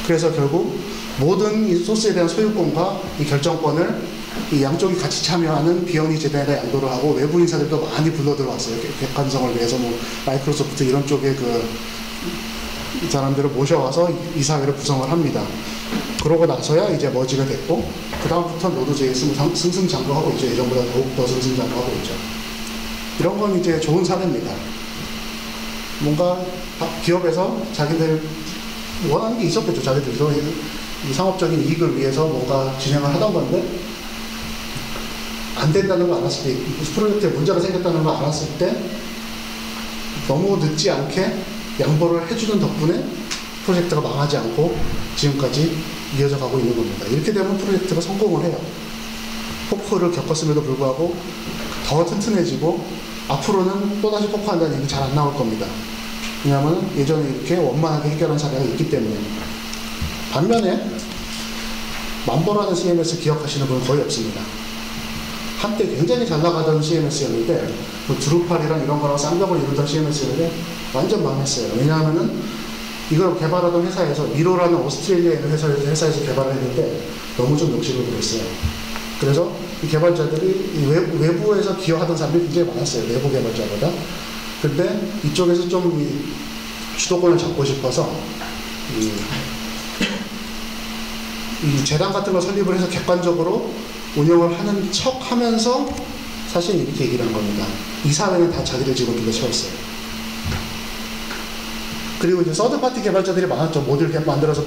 그래서 결국 모든 이 소스에 대한 소유권과 이 결정권을 이 양쪽이 같이 참여하는 비영리 재단에다 양도를 하고 외부 인사들도 많이 불러 들어왔어요. 객관성을 위해서 마이크로소프트 이런 쪽에 이 사람들을 모셔와서 이사회를 구성을 합니다. 그러고 나서야 이제 머지가 됐고 그 다음부터 노드.js 승승장구하고 있죠. 예전보다 더욱더 승승장구하고 있죠. 이런 건 이제 좋은 사례입니다. 뭔가 기업에서 자기들 원하는 게 있었겠죠. 자기들도 이 상업적인 이익을 위해서 뭔가 진행을 하던 건데 안 된다는 걸 알았을 때, 프로젝트에 문제가 생겼다는 걸 알았을 때 너무 늦지 않게 양보를 해주는 덕분에 프로젝트가 망하지 않고 지금까지 이어져 가고 있는 겁니다. 이렇게 되면 프로젝트가 성공을 해요. 포크를 겪었음에도 불구하고 더 튼튼해지고 앞으로는 또다시 포크한다는 얘기 잘 안 나올 겁니다. 왜냐하면 예전에 이렇게 원만하게 해결한 사례가 있기 때문에. 반면에 만보라는 CMS 기억하시는 분은 거의 없습니다. 한때 굉장히 잘 나가던 CMS였는데 드루팔이랑 이런 거랑 쌍벽을 이루던 CMS였는데 완전 망했어요. 왜냐하면은 이걸 개발하던 회사에서 미로라는 오스트레일리아에 있는 회사에서 개발을 했는데 너무 좀 욕심을 부렸어요. 그래서 이 개발자들이 외부에서 기여하던 사람들이 굉장히 많았어요. 내부 개발자보다. 근데 이쪽에서 좀 주도권을 잡고 싶어서 이 재단 같은 걸 설립을 해서 객관적으로 운영을 하는 척 하면서 사실 이렇게 얘기를 한 겁니다. 이사회는 다 자기들 직원들로 채웠어요. 그리고 이제 서드파티 개발자들이 많았죠. 모듈 만들어서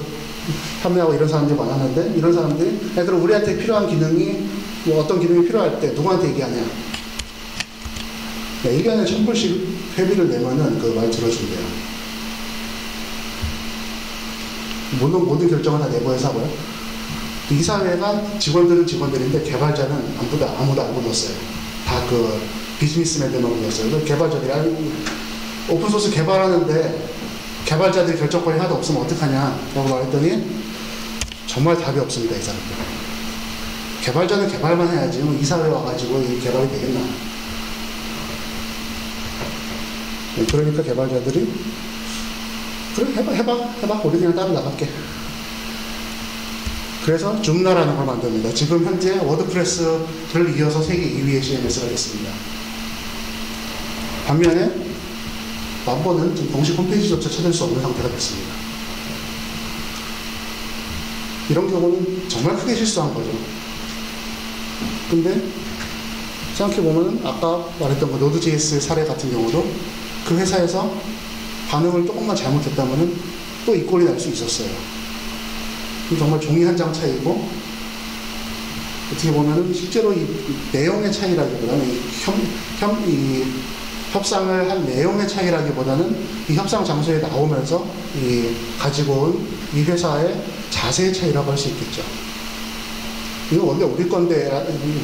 판매하고 이런 사람들이 많았는데 이런 사람들이 그럼 우리한테 필요한 기능이 어떤 기능이 필요할 때 누구한테 얘기하냐. 1년에 1000불씩 회비를 내면은 그 말 들어준대요. 모든 결정은 다 내부에서 하고요. 이사회가 직원들은 직원들인데 개발자는 아무도 안 불렀어요. 다 그 비즈니스맨들만 불렀어요. 개발자들이 오픈소스 개발하는데 개발자들이 결정권이 하나도 없으면 어떡하냐 라고 말했더니 정말 답이 없습니다. 이 사람들. 개발자는 개발만 해야지 이사회 와가지고 이 개발이 되겠나. 그러니까 개발자들이 그래 해봐 우리 그냥 따로 나갈게. 그래서 줌나라는 걸 만듭니다. 지금 현재 워드프레스를 이어서 세계 2위의 CMS가 됐습니다. 반면에 만보는 지금 공식 홈페이지조차 찾을 수 없는 상태가 됐습니다. 이런 경우는 정말 크게 실수한 거죠. 근데 생각해보면 아까 말했던 그 노드.js 사례 같은 경우도 그 회사에서 반응을 조금만 잘못했다면 또 이 꼴이 날 수 있었어요. 정말 종이 한 장 차이고 어떻게 보면은 실제로 이 내용의 차이라기보다는 이 협상을 한 내용의 차이라기보다는 이 협상 장소에 나오면서 가지고 온 이 회사의 자세의 차이라고 할 수 있겠죠. 이건 원래 우리 건데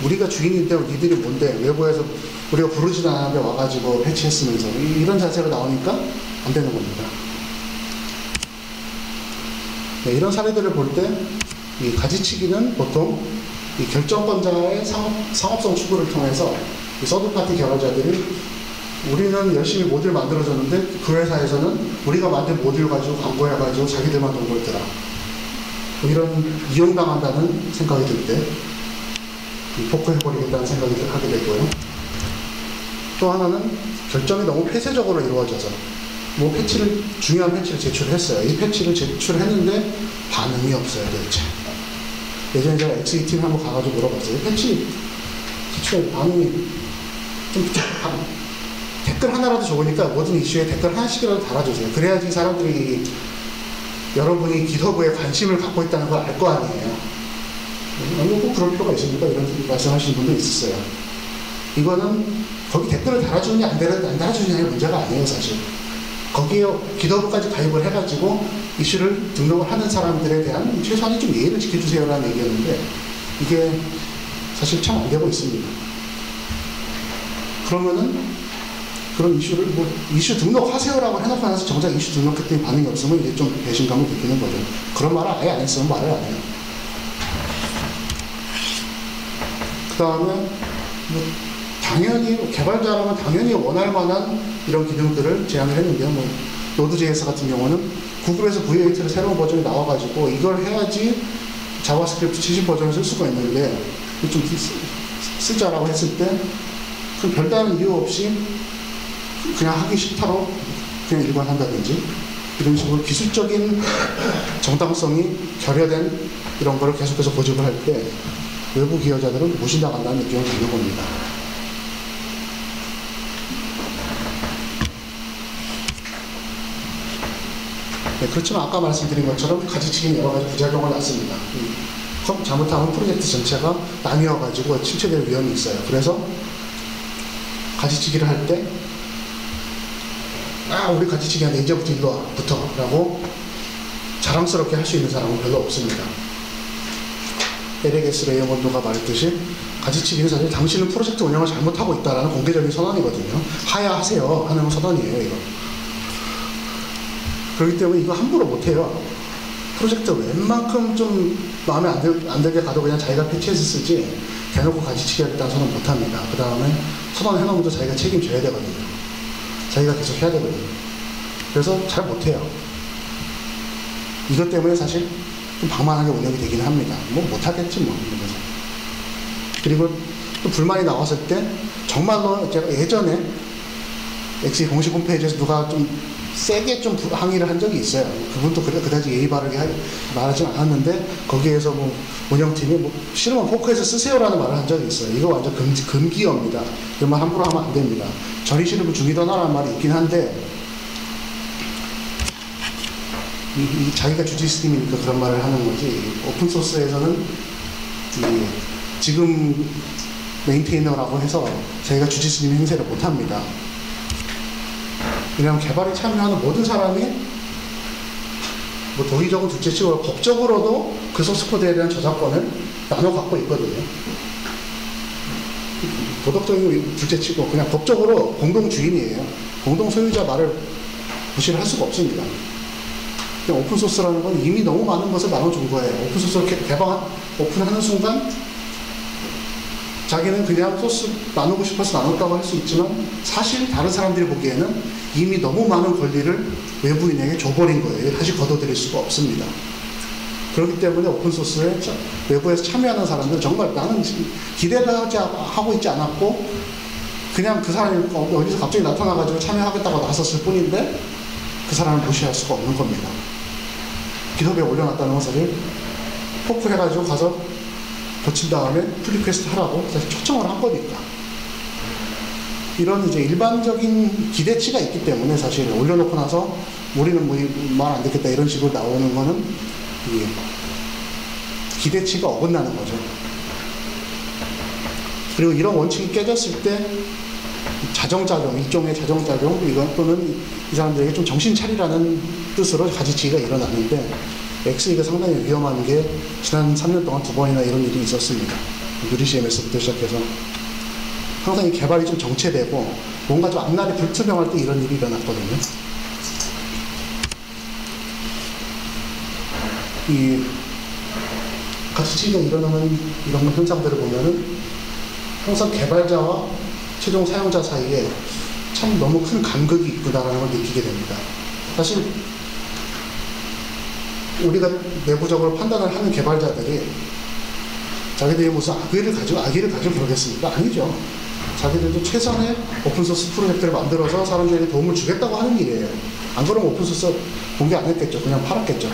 우리가 주인인데 니들이 뭔데 외부에서 우리가 부르지도 않았는데 와가지고 패치했으면서 이런 자세로 나오니까 안 되는 겁니다. 네, 이런 사례들을 볼 때 이 가지치기는 보통 이 결정권자의 상업성 추구를 통해서 이 서드파티 개발자들이 우리는 열심히 모듈 만들어줬는데 그 회사에서는 우리가 만든 모듈 가지고 광고해가지고 자기들만 돈 벌더라. 뭐 이런 이용당한다는 생각이 들 때 포크해버리겠다는 생각이 하게 되고요. 또 하나는 결정이 너무 폐쇄적으로 이루어져서 뭐 중요한 패치를 제출했어요. 이 패치를 제출했는데 반응이 없어요, 도대체. 예전에 제가 XE 팀 한번 가가지고 물어봤어요. 패치 제출에 반응이 좀 댓글 하나라도 좋으니까 모든 이슈에 댓글 하나씩이라도 달아주세요. 그래야지 사람들이 여러분이 깃허브에 관심을 갖고 있다는 걸 알 거 아니에요. 꼭 그럴 필요가 있습니까? 이런 말씀하시는 분도 있었어요. 이거는 거기 댓글을 달아주느냐 안 달아주느냐의 문제가 아니에요, 사실. 거기에 깃허브까지 가입을 해가지고 이슈를 등록을 하는 사람들에 대한 최소한의 좀 예의를 지켜주세요라는 얘기였는데 이게 사실 참 안 되고 있습니다. 그러면은 그런 이슈를 이슈 등록하세요라고 해놓고 나서 정작 이슈 등록했더니 반응이 없으면 이제 좀 배신감을 느끼는 거죠. 그런 말을 아예 안 했으면 말을 안 해요. 그 다음에 당연히 개발자라면 당연히 원할 만한 이런 기능들을 제안을 했는데요. 노드.js 같은 경우는 구글에서 V8의 새로운 버전이 나와가지고 이걸 해야지 자바스크립트 70 버전을 쓸 수가 있는데 좀 쓰자라고 했을 때 그 별다른 이유 없이 그냥 하기 싫다로 그냥 일관한다든지 이런 식으로 기술적인 정당성이 결여된 이런 거를 계속해서 고집을 할 때 외부 기여자들은 무시당한다는 느낌을 받는 겁니다. 네, 그렇지만 아까 말씀드린 것처럼 가지치기는 여러 가지 부작용을 낳습니다. 잘못하면 프로젝트 전체가 나뉘어가지고 침체될 위험이 있어요. 그래서 가지치기를 할 때 우리 가지치기 하는데 이제부터 일로 와, 붙어 라고 자랑스럽게 할 수 있는 사람은 별로 없습니다. 에레게스 레이먼도가 말했듯이 가지치기는 사실 당신은 프로젝트 운영을 잘못하고 있다라는 공개적인 선언이거든요. 하야하세요 하는 선언이에요, 이거. 그렇기 때문에 이거 함부로 못해요. 프로젝트 웬만큼 좀 마음에 안 들게 가도 그냥 자기가 패치해서 쓰지 대놓고 가지치기 하겠다는 선언 못합니다. 그 다음에 선언해놓으면서 자기가 책임져야 되거든요. 자기가 계속 해야 되거든요. 그래서 잘 못해요. 이것 때문에 사실 좀 방만하게 운영이 되긴 합니다. 못하겠지 뭐. 그리고 또 불만이 나왔을 때 정말로 제가 예전에 XE 공식 홈페이지에서 누가 좀 세게 좀 항의를 한 적이 있어요. 그분도 그다지 예의 바르게 말하진 않았는데 거기에서 운영팀이 싫으면 포크에서 쓰세요라는 말을 한 적이 있어요. 이거 완전 금기어입니다. 이런 말 함부로 하면 안 됩니다. 저리 싫으면 중이더나라는 말이 있긴 한데 자기가 주지 시스템이니까 그런 말을 하는 거지. 오픈소스에서는 지금 메인테이너라고 해서 자기가 주지 시스템 행세를 못합니다. 왜냐하면 개발에 참여하는 모든 사람이 도의적은 둘째치고 법적으로도 그 소스코드에 대한 저작권을 나눠 갖고 있거든요. 도덕적인 둘째치고 그냥 법적으로 공동 주인이에요. 공동 소유자 말을 무시를 할 수가 없습니다. 그냥 오픈소스라는 건 이미 너무 많은 것을 나눠준 거예요. 오픈소스를 오픈하는 순간 자기는 그냥 소스 나누고 싶어서 나눴다고 할 수 있지만 사실 다른 사람들이 보기에는 이미 너무 많은 권리를 외부인에게 줘버린 거예요. 다시 걷어들일 수가 없습니다. 그렇기 때문에 오픈소스에 외부에서 참여하는 사람들은 정말 나는 기대를 하고 있지 않았고 그냥 그 사람이 어디서 갑자기 나타나가지고 참여하겠다고 나섰을 뿐인데 그 사람을 무시할 수가 없는 겁니다. 깃허브에 올려놨다는 건 사실 포크 해가지고 가서 고친 다음에 풀 리퀘스트 하라고 사실 초청을 한 거니까. 이런 이제 일반적인 기대치가 있기 때문에 사실 올려놓고 나서 우리는 말 안 듣겠다 이런 식으로 나오는 거는 기대치가 어긋나는 거죠. 그리고 이런 원칙이 깨졌을 때 자정작용, 일종의 자정작용, 이건 또는 이 사람들에게 좀 정신 차리라는 뜻으로 가지치기가 일어나는데 XE가 상당히 위험한 게 지난 3년 동안 2번이나 이런 일이 있었습니다. 누리CMS부터 시작해서 항상 이 개발이 좀 정체되고 뭔가 좀 앞날이 불투명할 때 이런 일이 일어났거든요. 이 가지치기가 일어나는 이런 현상들을 보면은 항상 개발자와 최종 사용자 사이에 참 너무 큰 간극이 있구나라는 걸 느끼게 됩니다. 사실 우리가 내부적으로 판단을 하는 개발자들이 자기들이 무슨 악의를 가지고 그러겠습니까? 아니죠. 자기들도 최선의 오픈소스 프로젝트를 만들어서 사람들에게 도움을 주겠다고 하는 일이에요. 안 그러면 오픈소스 공개 안 했겠죠. 그냥 팔았겠죠.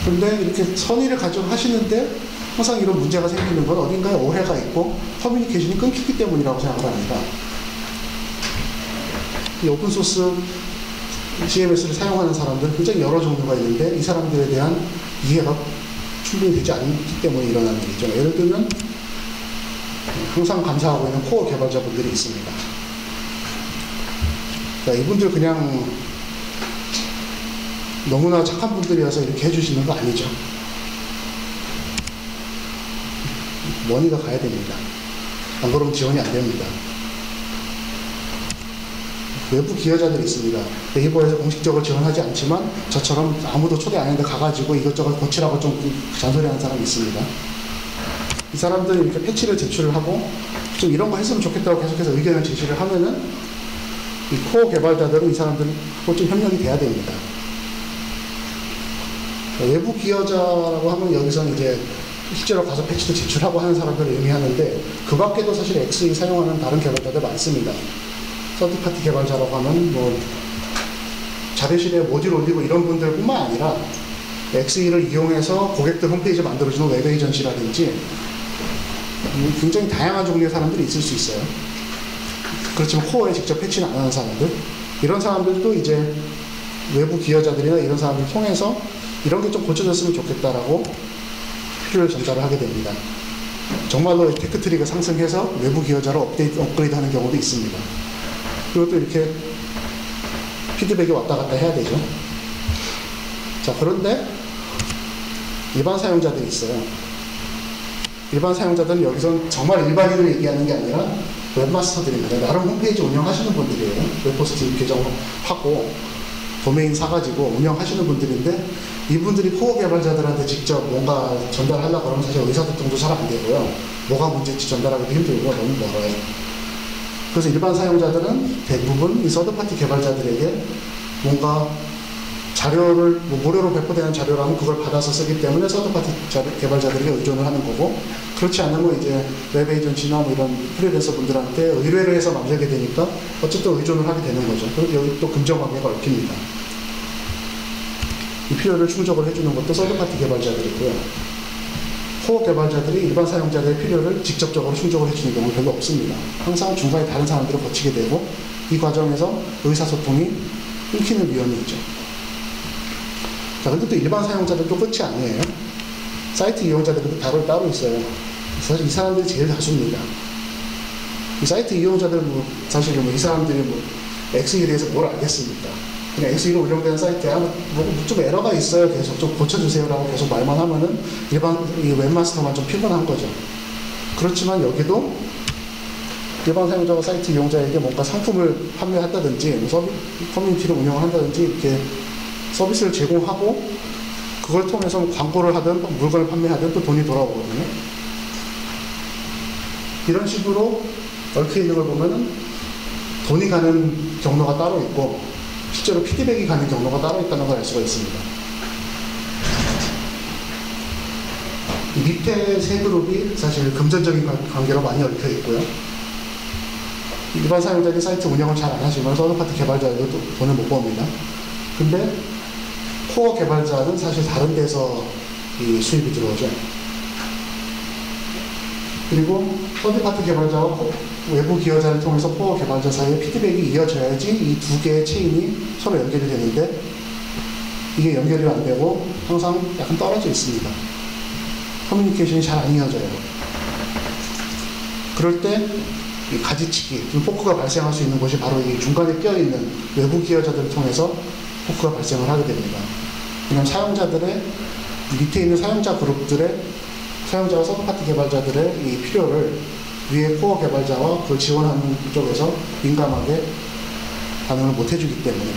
근데 이렇게 선의를 가지고 하시는데 항상 이런 문제가 생기는 건 어딘가에 오해가 있고 커뮤니케이션이 끊기기 때문이라고 생각을 합니다. 이 오픈소스 CMS를 사용하는 사람들 굉장히 여러 종류가 있는데 이 사람들에 대한 이해가 충분히 되지 않기 때문에 일어나는 일이죠. 예를 들면 항상 감사하고 있는 코어 개발자분들이 있습니다. 그러니까 이분들 그냥 너무나 착한 분들이어서 이렇게 해주시는 거 아니죠. 머니가 가야 됩니다. 안 그러면 지원이 안 됩니다. 외부 기여자들이 있습니다. 네이버에서 공식적으로 지원하지 않지만 저처럼 아무도 초대 안 했는데 가가지고 이것저것 고치라고 좀 잔소리하는 사람이 있습니다. 이 사람들이 이렇게 패치를 제출을 하고 좀 이런 거 했으면 좋겠다고 계속해서 의견을 제시를 하면은 이 코어 개발자들은 이 사람들하고 좀 협력이 돼야 됩니다. 외부 기여자라고 하면 여기서는 이제 실제로 가서 패치도 제출하고 하는 사람들을 의미하는데 그 밖에도 사실 XE 사용하는 다른 개발자들 많습니다. 서드파티 개발자라고 하면 뭐 자료실에 모듈 올리고 이런 분들뿐만 아니라 XE를 이용해서 고객들 홈페이지 만들어주는 웹 에이전시라든지 굉장히 다양한 종류의 사람들이 있을 수 있어요. 그렇지만 코어에 직접 패치는 안 하는 사람들, 이런 사람들도 이제 외부 기여자들이나 이런 사람들을 통해서 이런 게 좀 고쳐졌으면 좋겠다라고 필요를 전달을 하게 됩니다. 정말로 테크트리가 상승해서 외부 기여자로 업그레이드 하는 경우도 있습니다. 그리고 또 이렇게 피드백이 왔다 갔다 해야 되죠. 자, 그런데 일반 사용자들이 있어요. 일반 사용자들은 여기서 정말 일반인을 얘기하는 게 아니라 웹마스터들입니다. 나름 홈페이지 운영하시는 분들이에요. 웹포스팅 계정하고 도메인 사가지고 운영하시는 분들인데 이분들이 코어 개발자들한테 직접 뭔가 전달하려고 그러면 사실 의사소통도 잘 안 되고요. 뭐가 문제인지 전달하기도 힘들고 너무 멀어요. 그래서 일반 사용자들은 대부분 이 서드파티 개발자들에게 뭔가 자료를 무료로 배포되는 자료라면 그걸 받아서 쓰기 때문에 서드파티 개발자들에게 의존을 하는 거고, 그렇지 않으면 이제 웹 에이전시나 뭐 이런 프리랜서 분들한테 의뢰를 해서 만들게 되니까 어쨌든 의존을 하게 되는 거죠. 그리고 여기 또 금전 관계가 얽힙니다. 이 필요를 충족을 해주는 것도 서드파티 개발자들이고요. 코어 개발자들이 일반 사용자들의 필요를 직접적으로 충족을 해주는 경우는 별로 없습니다. 항상 중간에 다른 사람들을 거치게 되고 이 과정에서 의사소통이 끊기는 위험이 있죠. 자, 근데 또 일반 사용자들도 끝이 아니에요. 사이트 이용자들도 따로 있어요. 사실 이 사람들이 제일 다수입니다. 이 사이트 이용자들 사실 이 사람들이 XE에 대해서 뭘 알겠습니까? 그냥 XE로 운영되는 사이트에 좀 에러가 있어요. 계속 좀 고쳐주세요라고 계속 말만 하면은 일반 이 웹마스터만 좀 피곤한 거죠. 그렇지만 여기도 일반 사용자가 사이트 이용자에게 뭔가 상품을 판매한다든지 커뮤니티를 운영한다든지 이렇게 서비스를 제공하고 그걸 통해서 광고를 하든 물건을 판매하든 또 돈이 돌아오거든요. 이런 식으로 얽혀 있는 걸 보면은 돈이 가는 경로가 따로 있고 실제로 피드백이 가는 경로가 따로 있다는 걸 알 수가 있습니다. 이 밑에 세 그룹이 사실 금전적인 관계로 많이 얽혀 있고요. 일반 사용자들이 사이트 운영을 잘 안 하시면 서드파티 개발자들도 돈을 못 법니다. 근데 코어 개발자는 사실 다른 데서 이 수입이 들어오죠. 그리고 서드파티 개발자와 외부 기여자를 통해서 코어 개발자 사이에 피드백이 이어져야지 이 두 개의 체인이 서로 연결이 되는데 이게 연결이 안 되고 항상 약간 떨어져 있습니다. 커뮤니케이션이 잘 안 이어져요. 그럴 때 이 가지치기, 포크가 발생할 수 있는 곳이 바로 이 중간에 껴있는 외부 기여자들을 통해서 포크가 발생을 하게 됩니다. 왜냐하면 사용자들의 밑에 있는 사용자 그룹들의 사용자와 서드파티 개발자들의 이 필요를 위에 코어 개발자와 그걸 지원하는 쪽에서 민감하게 반응을 못 해주기 때문에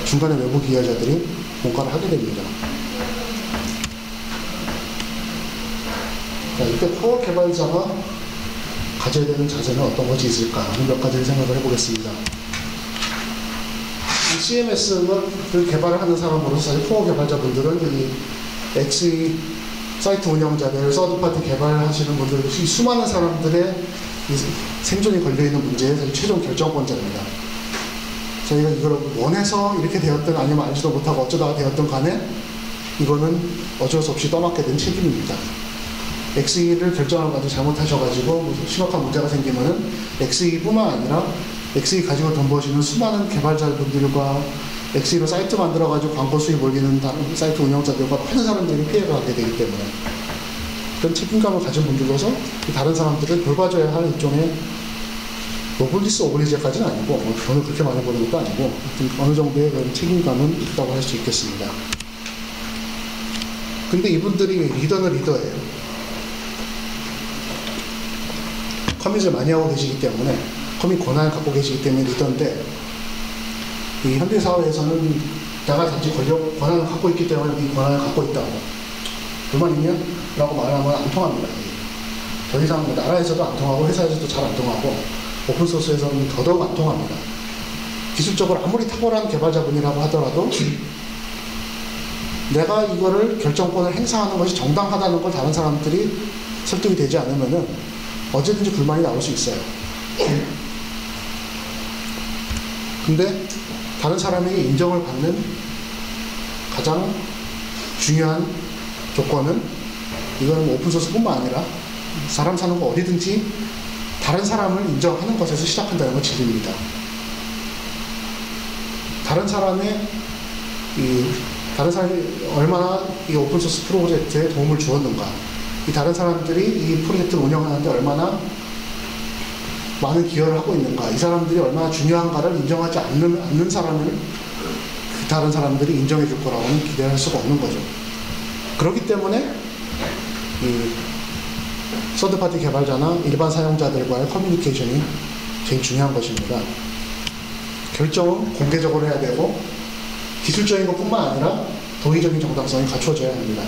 중간에 외부 기여자들이 뭔가를 하게 됩니다. 자, 이때 코어 개발자가 가져야 되는 자세는 어떤 것이 있을까 하는 몇 가지를 생각을 해보겠습니다. CMS를 개발을 하는 사람으로서 사실 코어 개발자분들은 이 XE 사이트 운영자들, 서드파티 개발하시는 분들, 이 수많은 사람들의 이 생존이 걸려있는 문제의 사실 최종 결정권자입니다. 저희가 이걸 원해서 이렇게 되었든 아니면 알지도 못하고 어쩌다가 되었든 간에 이거는 어쩔 수 없이 떠맡게 된 책임입니다. XE를 결정을 가지고 잘못하셔가지고 심각한 문제가 생기면은 XE뿐만 아니라 XE 가지고 돈 버시는 수많은 개발자분들과 XE로 사이트 만들어가지고 광고 수입 올리는 사이트 운영자들과 많은 사람들이 피해가 가게 되기 때문에 그런 책임감을 가진 분들로서 다른 사람들을 돌봐줘야 할 일종의 노블리스 오블리제까지는 아니고 돈을 그렇게 많이 버는 것도 아니고 어느 정도의 그런 책임감은 있다고 할 수 있겠습니다. 근데 이분들이 리더는 리더예요. 커밋을 많이 하고 계시기 때문에 커밋 권한을 갖고 계시기 때문에 리더인데 이 현대사회에서는 내가 단지 권한을 갖고 있기 때문에 이 권한을 갖고 있다고 불만 있냐? 라고 말하면 안 통합니다. 더 이상 나라에서도 안 통하고 회사에서도 잘 안 통하고 오픈소스에서는 더더욱 안 통합니다. 기술적으로 아무리 탁월한 개발자분이라고 하더라도 내가 이거를 결정권을 행사하는 것이 정당하다는 걸 다른 사람들이 설득이 되지 않으면은 언제든지 불만이 나올 수 있어요. 근데 다른 사람에게 인정을 받는 가장 중요한 조건은 이거는 오픈소스뿐만 아니라 사람 사는 거 어디든지 다른 사람을 인정하는 것에서 시작한다는 건 진리입니다. 다른 사람이 얼마나 이 오픈소스 프로젝트에 도움을 주었는가, 이 다른 사람들이 이 프로젝트를 운영하는데 얼마나 많은 기여를 하고 있는가, 이 사람들이 얼마나 중요한가를 인정하지 않는 사람을 그 다른 사람들이 인정해 줄 거라고는 기대할 수가 없는 거죠. 그렇기 때문에 이 서드파티 개발자나 일반 사용자들과의 커뮤니케이션이 제일 중요한 것입니다. 결정은 공개적으로 해야 되고 기술적인 것뿐만 아니라 도의적인 정당성이 갖춰져야 합니다.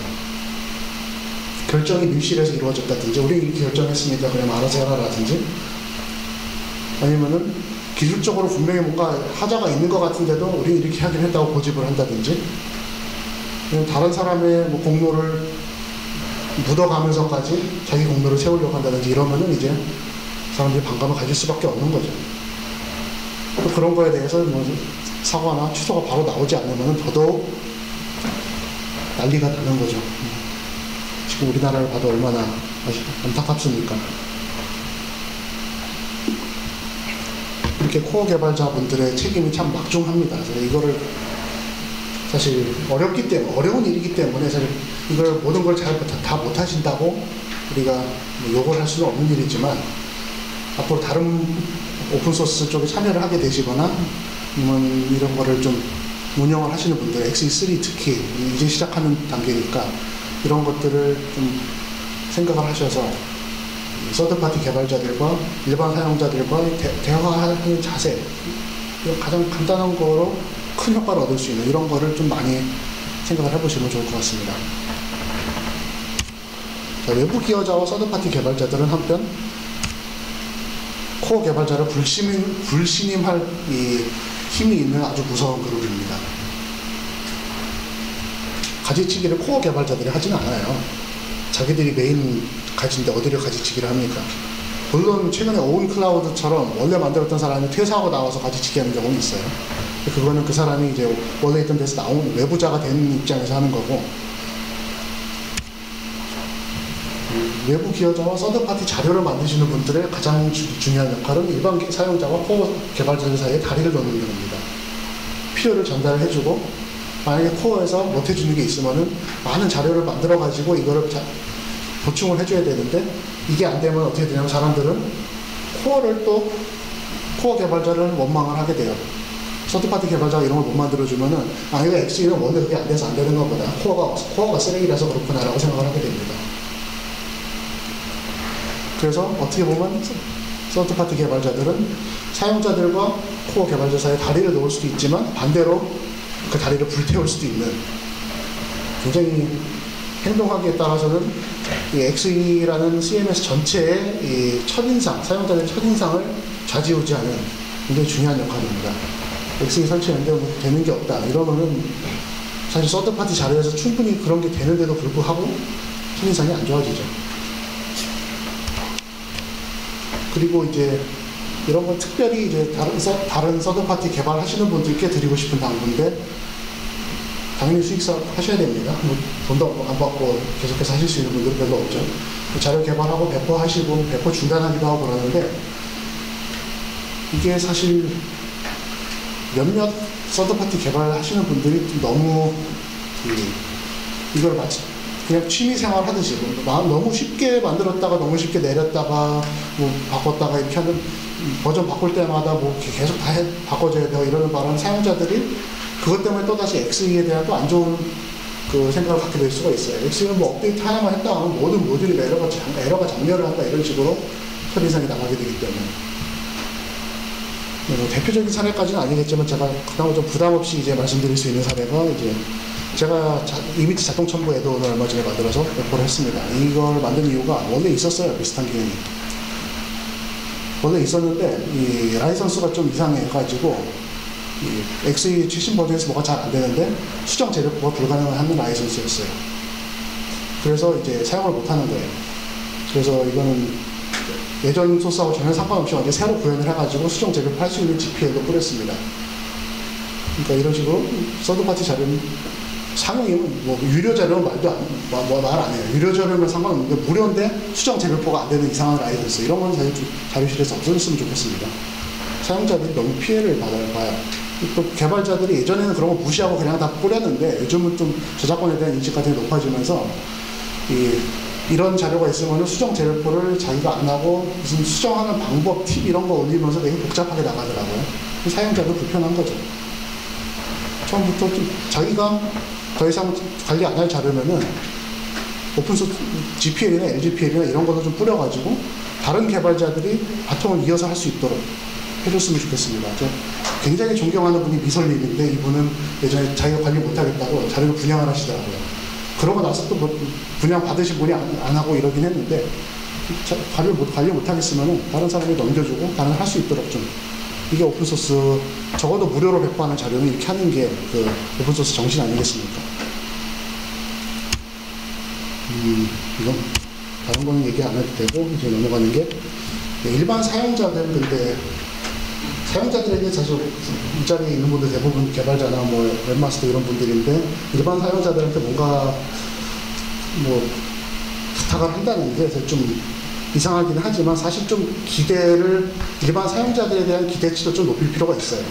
결정이 밀실에서 이루어졌다든지 우리 이렇게 결정했으니까 그냥 알아서 해라라든지 아니면은 기술적으로 분명히 뭔가 하자가 있는 것 같은데도 우리 이렇게 하긴 했다고 고집을 한다든지 다른 사람의 뭐 공로를 묻어가면서까지 자기 공로를 세우려고 한다든지 이러면은 이제 사람들이 반감을 가질 수밖에 없는 거죠. 또 그런 거에 대해서 뭐 사과나 취소가 바로 나오지 않으면은 더더욱 난리가 나는 거죠. 지금 우리나라를 봐도 얼마나 안타깝습니까? 이렇게 코어 개발자분들의 책임이 참 막중합니다. 이거를 사실 어려운 일이기 때문에 사실 이걸 모든 걸 잘 다 못하신다고 우리가 욕을 할 수는 없는 일이지만 앞으로 다른 오픈소스 쪽에 참여를 하게 되시거나 아니면 이런 거를 좀 운영을 하시는 분들, XE3 특히 이제 시작하는 단계니까 이런 것들을 좀 생각을 하셔서 서드파티 개발자들과 일반 사용자들과 대화하는 자세, 가장 간단한 거로 큰 효과를 얻을 수 있는 이런 거를 좀 많이 생각을 해보시면 좋을 것 같습니다. 자, 외부 기여자와 서드파티 개발자들은 한편 코어 개발자를 불신임할 이 힘이 있는 아주 무서운 그룹입니다. 가지치기를 코어 개발자들이 하지는 않아요. 자기들이 메인 가지인데 어디를 가지치기를 합니까? 물론 최근에 오운 클라우드처럼 원래 만들었던 사람이 퇴사하고 나와서 가지치기 하는 경우는 있어요. 그거는 그 사람이 이제 원래 있던 데서 나온 외부자가 된 입장에서 하는 거고, 외부 기여자와 서드파티 자료를 만드시는 분들의 가장 중요한 역할은 일반 사용자와 코어 개발자들 사이에 다리를 놓는 겁니다. 필요를 전달해주고, 만약에 코어에서 못해주는 게 있으면은 많은 자료를 만들어가지고 이거를 보충을 해줘야 되는데, 이게 안 되면 어떻게 되냐면 사람들은 코어 개발자를 원망을 하게 돼요. 서드파티 개발자가 이런 걸 못 만들어주면은, 이거 XE는 원래 그게 안 돼서 안 되는 것보다 코어가 쓰레기라서 그렇구나라고 생각을 하게 됩니다. 그래서 어떻게 보면 서드파티 개발자들은 사용자들과 코어 개발자 사이에 다리를 놓을 수도 있지만 반대로 그 다리를 불태울 수도 있는, 굉장히 행동하기에 따라서는 이 XE라는 CMS 전체의 이 첫인상, 사용자들의 첫인상을 좌지우지하는 굉장히 중요한 역할입니다. XE 설치했는데 되는 게 없다 이러면은 사실 서드파티 자료에서 충분히 그런 게 되는데도 불구하고 첫인상이 안 좋아지죠. 그리고 이제 이런 건 특별히 이제 다른 서드파티 개발하시는 분들께 드리고 싶은 당부인데, 당연히 수익사업 하셔야 됩니다. 뭐 돈도 안 받고 계속해서 하실 수 있는 분들은 별로 없죠. 자료 개발하고 배포하시고 배포 중단하기도 하고 그러는데, 이게 사실 몇몇 서드파티 개발하시는 분들이 좀 너무 이걸 마치 그냥 취미생활 하듯이 너무 쉽게 만들었다가 너무 쉽게 내렸다가 뭐 바꿨다가 이렇게 하는, 버전 바꿀 때마다 뭐 계속 다 바꿔줘야 되고 이러는 바람 사용자들이 그것 때문에 또다시 XE에 대한 또 안 좋은 그 생각을 갖게 될 수가 있어요. XE는 뭐 업데이트 하나만 했다 하면 모든 모듈이 에러가 장렬을 한다 이런 식으로 첫인상이 나가게 되기 때문에, 뭐 대표적인 사례까지는 아니겠지만 제가 그나마 좀 부담 없이 이제 말씀드릴 수 있는 사례가, 이제 제가 이미지 자동 첨부 애드온을 얼마 전에 만들어서 배포를 했습니다. 이걸 만든 이유가 원래 있었어요. 비슷한 기능이 원래 있었는데 이 라이선스가 좀 이상해가지고 이 XE 최신 버전에서 뭐가 잘 안 되는데 수정 재배포가 불가능한 라이선스였어요. 그래서 이제 사용을 못 하는 거예요. 그래서 이거는 예전 소스하고 전혀 상관없이 완전 새로 구현을 해가지고 수정 재배포할 수 있는 GPL도 뿌렸습니다. 그러니까 이런 식으로 서드파티 자료는 상용이면 뭐 유료 자료는 말 안 해요. 유료 자료는 상관없는데 무료인데 수정 재배포가 안 되는 이상한 라이선스, 이런 건 사실 자료실에서 없어졌으면 좋겠습니다. 사용자들이 너무 피해를 봐요. 또 개발자들이 예전에는 그런 거 무시하고 그냥 다 뿌렸는데 요즘은 좀 저작권에 대한 인식 같은 게 높아지면서 이런 자료가 있으면 수정 재배포를 자기가 안 하고 무슨 수정하는 방법, 팁 이런 거 올리면서 되게 복잡하게 나가더라고요. 사용자도 불편한 거죠. 처음부터 좀 자기가 더 이상 관리 안 할 자료면은 오픈소스 GPL이나 LGPL이나 이런 것도 좀 뿌려가지고 다른 개발자들이 바통을 이어서 할 수 있도록 해줬으면 좋겠습니다. 굉장히 존경하는 분이 미설님인데, 이분은 예전에 자기가 관리 못하겠다고 자료를 분양을 하시더라고요. 그러고 나서 또 분양 받으신 분이 안 하고 이러긴 했는데, 관리 못하겠으면 다른 사람이 넘겨주고 다른 할 수 있도록 좀, 이게 오픈소스, 적어도 무료로 배포하는 자료는 이렇게 하는 게 그 오픈소스 정신 아니겠습니까? 이건 다른 거는 얘기 안 해도 되고, 이제 넘어가는 게, 일반 사용자들은 근데 사용자들에게 사실 이 자리에 있는 분들 대부분 개발자나 뭐 웹마스터 이런 분들인데, 일반 사용자들한테 뭔가 뭐 부탁을 한다는 게 좀 이상하긴 하지만, 사실 좀 일반 사용자들에 대한 기대치도 좀 높일 필요가 있어요.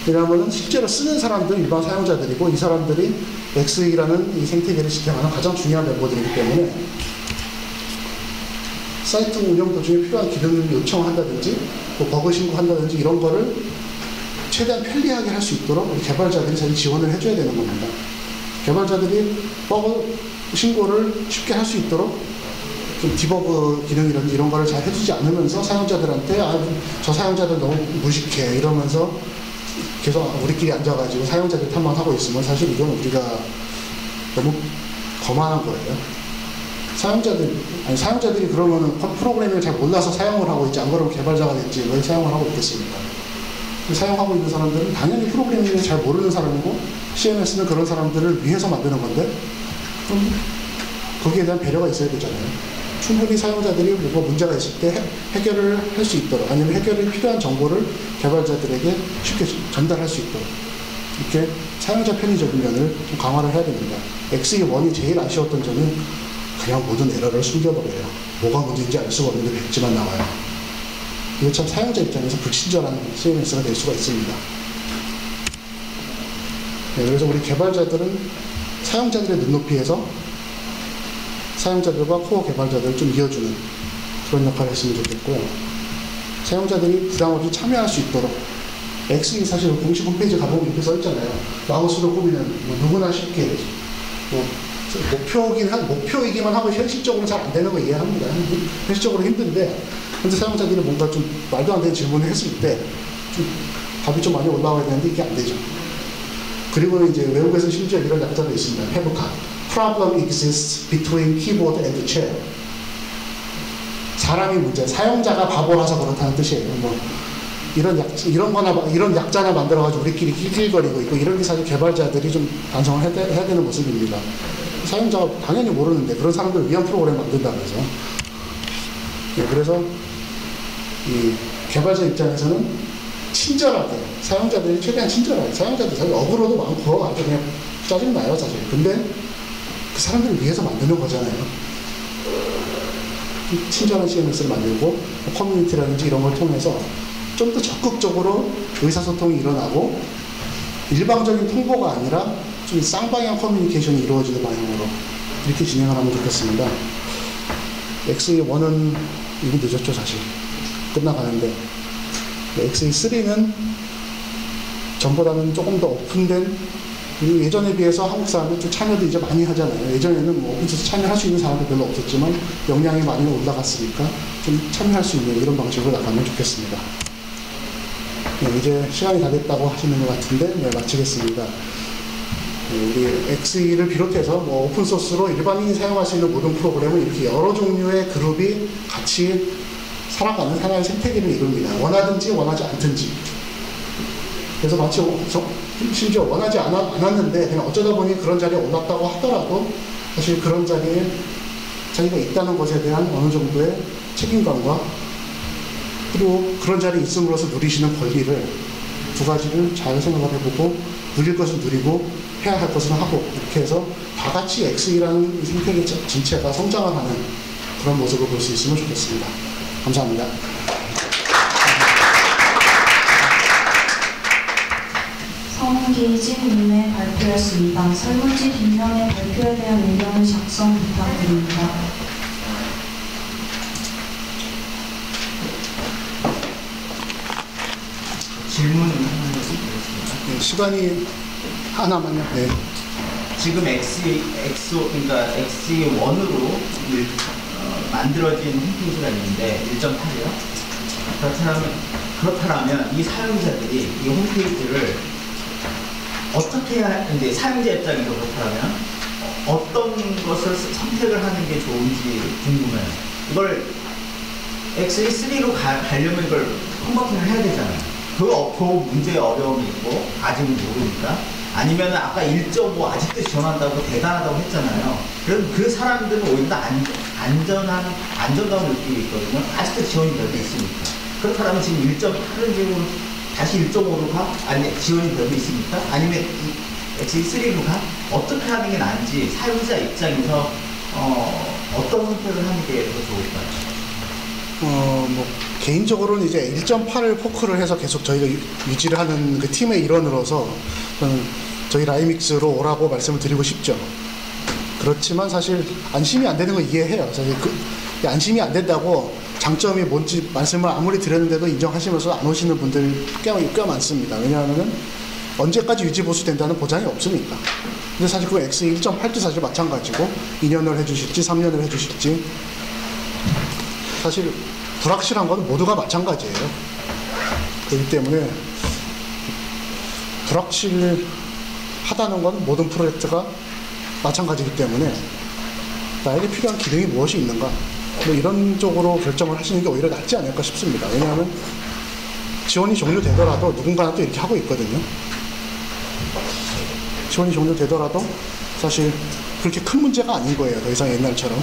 왜냐하면 실제로 쓰는 사람들은 일반 사용자들이고, 이 사람들이 XE라는 이 생태계를 지탱하는 가장 중요한 멤버들이기 때문에 사이트 운영 도중에 필요한 기능을 요청한다든지 뭐 버그 신고한다든지 이런 거를 최대한 편리하게 할 수 있도록 우리 개발자들이 사실 지원을 해줘야 되는 겁니다. 개발자들이 버그 신고를 쉽게 할 수 있도록 좀 디버그 기능 이런 거를 잘 해주지 않으면서 사용자들한테 저 사용자들 너무 무식해 이러면서 계속 우리끼리 앉아가지고 사용자들 탓만 하고 있으면 사실 이건 우리가 너무 거만한 거예요. 사용자들이 그러면은 프로그래밍을 잘 몰라서 사용을 하고 있지, 안 그러면 개발자가 됐지 왜 사용을 하고 있겠습니까? 사용하고 있는 사람들은 당연히 프로그래밍을 잘 모르는 사람이고, CMS는 그런 사람들을 위해서 만드는 건데, 그럼 거기에 대한 배려가 있어야 되잖아요. 충분히 사용자들이 뭐가 문제가 있을 때 해결을 할 수 있도록, 아니면 해결이 필요한 정보를 개발자들에게 쉽게 전달할 수 있도록, 이렇게 사용자 편의적인 면을 좀 강화를 해야 됩니다. XE1이 제일 아쉬웠던 점은 그냥 모든 에러를 숨겨버려요. 뭐가 문제인지 알 수가 없는데 백지만 나와요. 이거 참 사용자 입장에서 불친절한 CMS가 될 수가 있습니다. 네, 그래서 우리 개발자들은 사용자들의 눈높이에서 사용자들과 코어 개발자들을 좀 이어주는 그런 역할을 했으면 좋겠고요. 사용자들이 부담 없이 참여할 수 있도록, XE 사실 공식 홈페이지 가보면 이렇게 써있잖아요. 마우스로 꼽으면 뭐 누구나 쉽게, 뭐 목표이기만 하고 현실적으로 잘 안 되는 거 이해합니다. 현실적으로 힘든데, 근데 사용자들이 뭔가 좀 말도 안 되는 질문을 했을 때 좀 답이 좀 많이 올라와야 되는데 이게 안 되죠. 그리고 이제 외국에서 심지어 이런 약자도 있습니다. Have problem exists between keyboard and chair. 사람이 문제, 사용자가 바보라서 그렇다는 뜻이에요. 뭐 이런 약자나 만들어가지고 우리끼리 낄낄거리고 있고, 이런 게 사실 개발자들이 좀 반성을 해야 되는 모습입니다. 사용자가 당연히 모르는데 그런 사람들을 위한 프로그램 만든다면서. 네, 그래서 이 개발자 입장에서는 친절하게, 사용자들이 최대한 친절하게, 사용자들 사실 어그로도 많고 아주 그냥 짜증나요 사실. 근데 그 사람들을 위해서 만드는 거잖아요. 친절한 CMS를 만들고 커뮤니티라든지 이런 걸 통해서 좀 더 적극적으로 의사소통이 일어나고 일방적인 통보가 아니라 좀 쌍방향 커뮤니케이션이 이루어지는 방향으로 이렇게 진행을 하면 좋겠습니다. XE1은 이미 늦었죠 사실. 끝나가는데 XE3는 전보다는 조금 더 오픈된, 예전에 비해서 한국 사람들 좀 참여도 이제 많이 하잖아요. 예전에는 뭐 오픈소스 참여할 수 있는 사람도 별로 없었지만 역량이 많이 올라갔으니까 좀 참여할 수 있는 이런 방식으로 나가면 좋겠습니다. 네, 이제 시간이 다 됐다고 하시는 것 같은데 네, 마치겠습니다. 네, 우리 XE를 비롯해서 뭐 오픈소스로 일반인이 사용할 수 있는 모든 프로그램은 이렇게 여러 종류의 그룹이 같이 살아가는 하나의 생태계를 이룹니다. 원하든지 원하지 않든지. 그래서 마치 심지어 원하지 않았는데 그냥 어쩌다 보니 그런 자리에 올랐다고 하더라도 사실 그런 자리에 자기가 있다는 것에 대한 어느 정도의 책임감과 그리고 그런 자리에 있음으로써 누리시는 권리를 두 가지를 잘 생각을 해보고 누릴 것은 누리고 해야 할 것은 하고 이렇게 해서 다 같이 XE라는 생태계 전체가 성장을 하는 그런 모습을 볼 수 있으면 좋겠습니다. 감사합니다. 성기진님의 발표였습니다. 설문지 뒷면의 발표에 대한 의견을 작성 부탁드립니다. 질문 하나 드리겠습니다. 네, 시간이 하나만요. 네. 지금 그러니까 XE1으로 만들어진 홈페이지가 있는데 1.8이요. 그렇다면 이 사용자들이 이 홈페이지를 어떻게 해야, 이제 사용자 입장에서 그렇다면 어떤 것을 선택을 하는 게 좋은지 궁금해요. 이걸 XE3로 가려면 이걸 컨버팅을 해야 되잖아요. 그 문제의 어려움이 있고 아직은 모르니까. 아니면 아까 1.5 아직도 지원한다고 대단하다고 했잖아요. 그럼 그 사람들은 오히려 안전감을 느끼고 있거든요. 아직도 지원이 되고 있으니까. 그렇다면 지금 1.8은 지금 다시 1.5로 가? 아니 지원이 되고 있습니까? 아니면 XE3로 가? 어떻게 하는 게 나은지 사용자 입장에서 어떤 선택을 하는 게 더 좋을까요? 뭐 개인적으로는 이제 1.8을 포크를 해서 계속 저희가 유지를 하는 그 팀의 일원으로서 저는 저희 라이믹스로 오라고 말씀을 드리고 싶죠. 그렇지만 사실 안심이 안 되는 거 이해해요. 사실 안심이 안 된다고 장점이 뭔지 말씀을 아무리 드렸는데도 인정하시면서 안 오시는 분들이 꽤 많습니다. 왜냐하면 언제까지 유지 보수된다는 보장이 없으니까. 근데 사실 그 X 1.8도 사실 마찬가지고 2년을 해주실지 3년을 해주실지 사실 불확실한 건 모두가 마찬가지예요. 그렇기 때문에 불확실하다는 건 모든 프로젝트가 마찬가지이기 때문에 나에게 필요한 기능이 무엇이 있는가 뭐 이런 쪽으로 결정을 하시는 게 오히려 낫지 않을까 싶습니다. 왜냐하면 지원이 종료되더라도 누군가는 또 이렇게 하고 있거든요. 지원이 종료되더라도 사실 그렇게 큰 문제가 아닌 거예요. 더 이상 옛날처럼.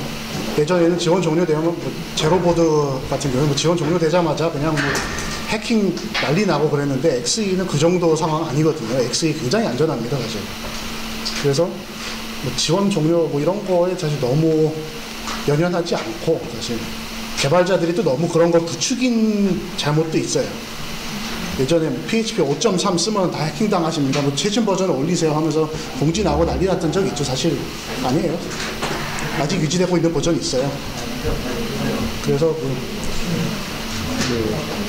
예전에는 지원 종료되면 뭐 제로보드 같은 경우는 뭐 지원 종료되자마자 그냥 뭐 해킹 난리 나고 그랬는데 XE는 그 정도 상황 아니거든요. XE 굉장히 안전합니다, 사실. 그래서 뭐 지원 종료 뭐 이런 거에 사실 너무 연연하지 않고 사실 개발자들이 또 너무 그런 걸 부추긴 잘못도 있어요. 예전에 PHP 5.3 쓰면 다 해킹 당하십니다. 뭐 최신 버전을 올리세요 하면서 공지 나오고 난리 났던 적이 있죠. 사실 아니에요. 아직 유지되고 있는 버전이 있어요. 그래서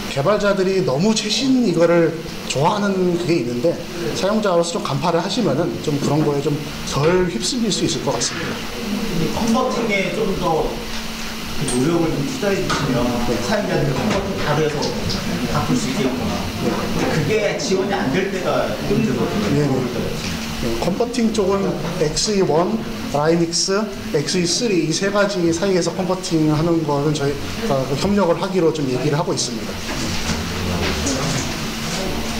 개발자들이 너무 최신 이거를 좋아하는 그게 있는데 사용자로서 좀 간파를 하시면은 좀 그런 거에 좀 덜 휩쓸릴 수 있을 것 같습니다. 컨버팅에 좀 더 노력을 좀 투자해 주시면 사용자들이 컨버팅 바로 해서 바꿀 수 있겠구나. 그게 지원이 안 될 때가 문제거든요. 컨버팅 쪽은 XE1, 라이믹스, XE3 이 세 가지 사이에서 컨버팅 하는 거는 저희가 협력을 하기로 좀 얘기를 하고 있습니다.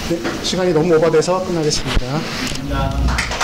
네, 시간이 너무 오버돼서 끝나겠습니다. 감사합니다.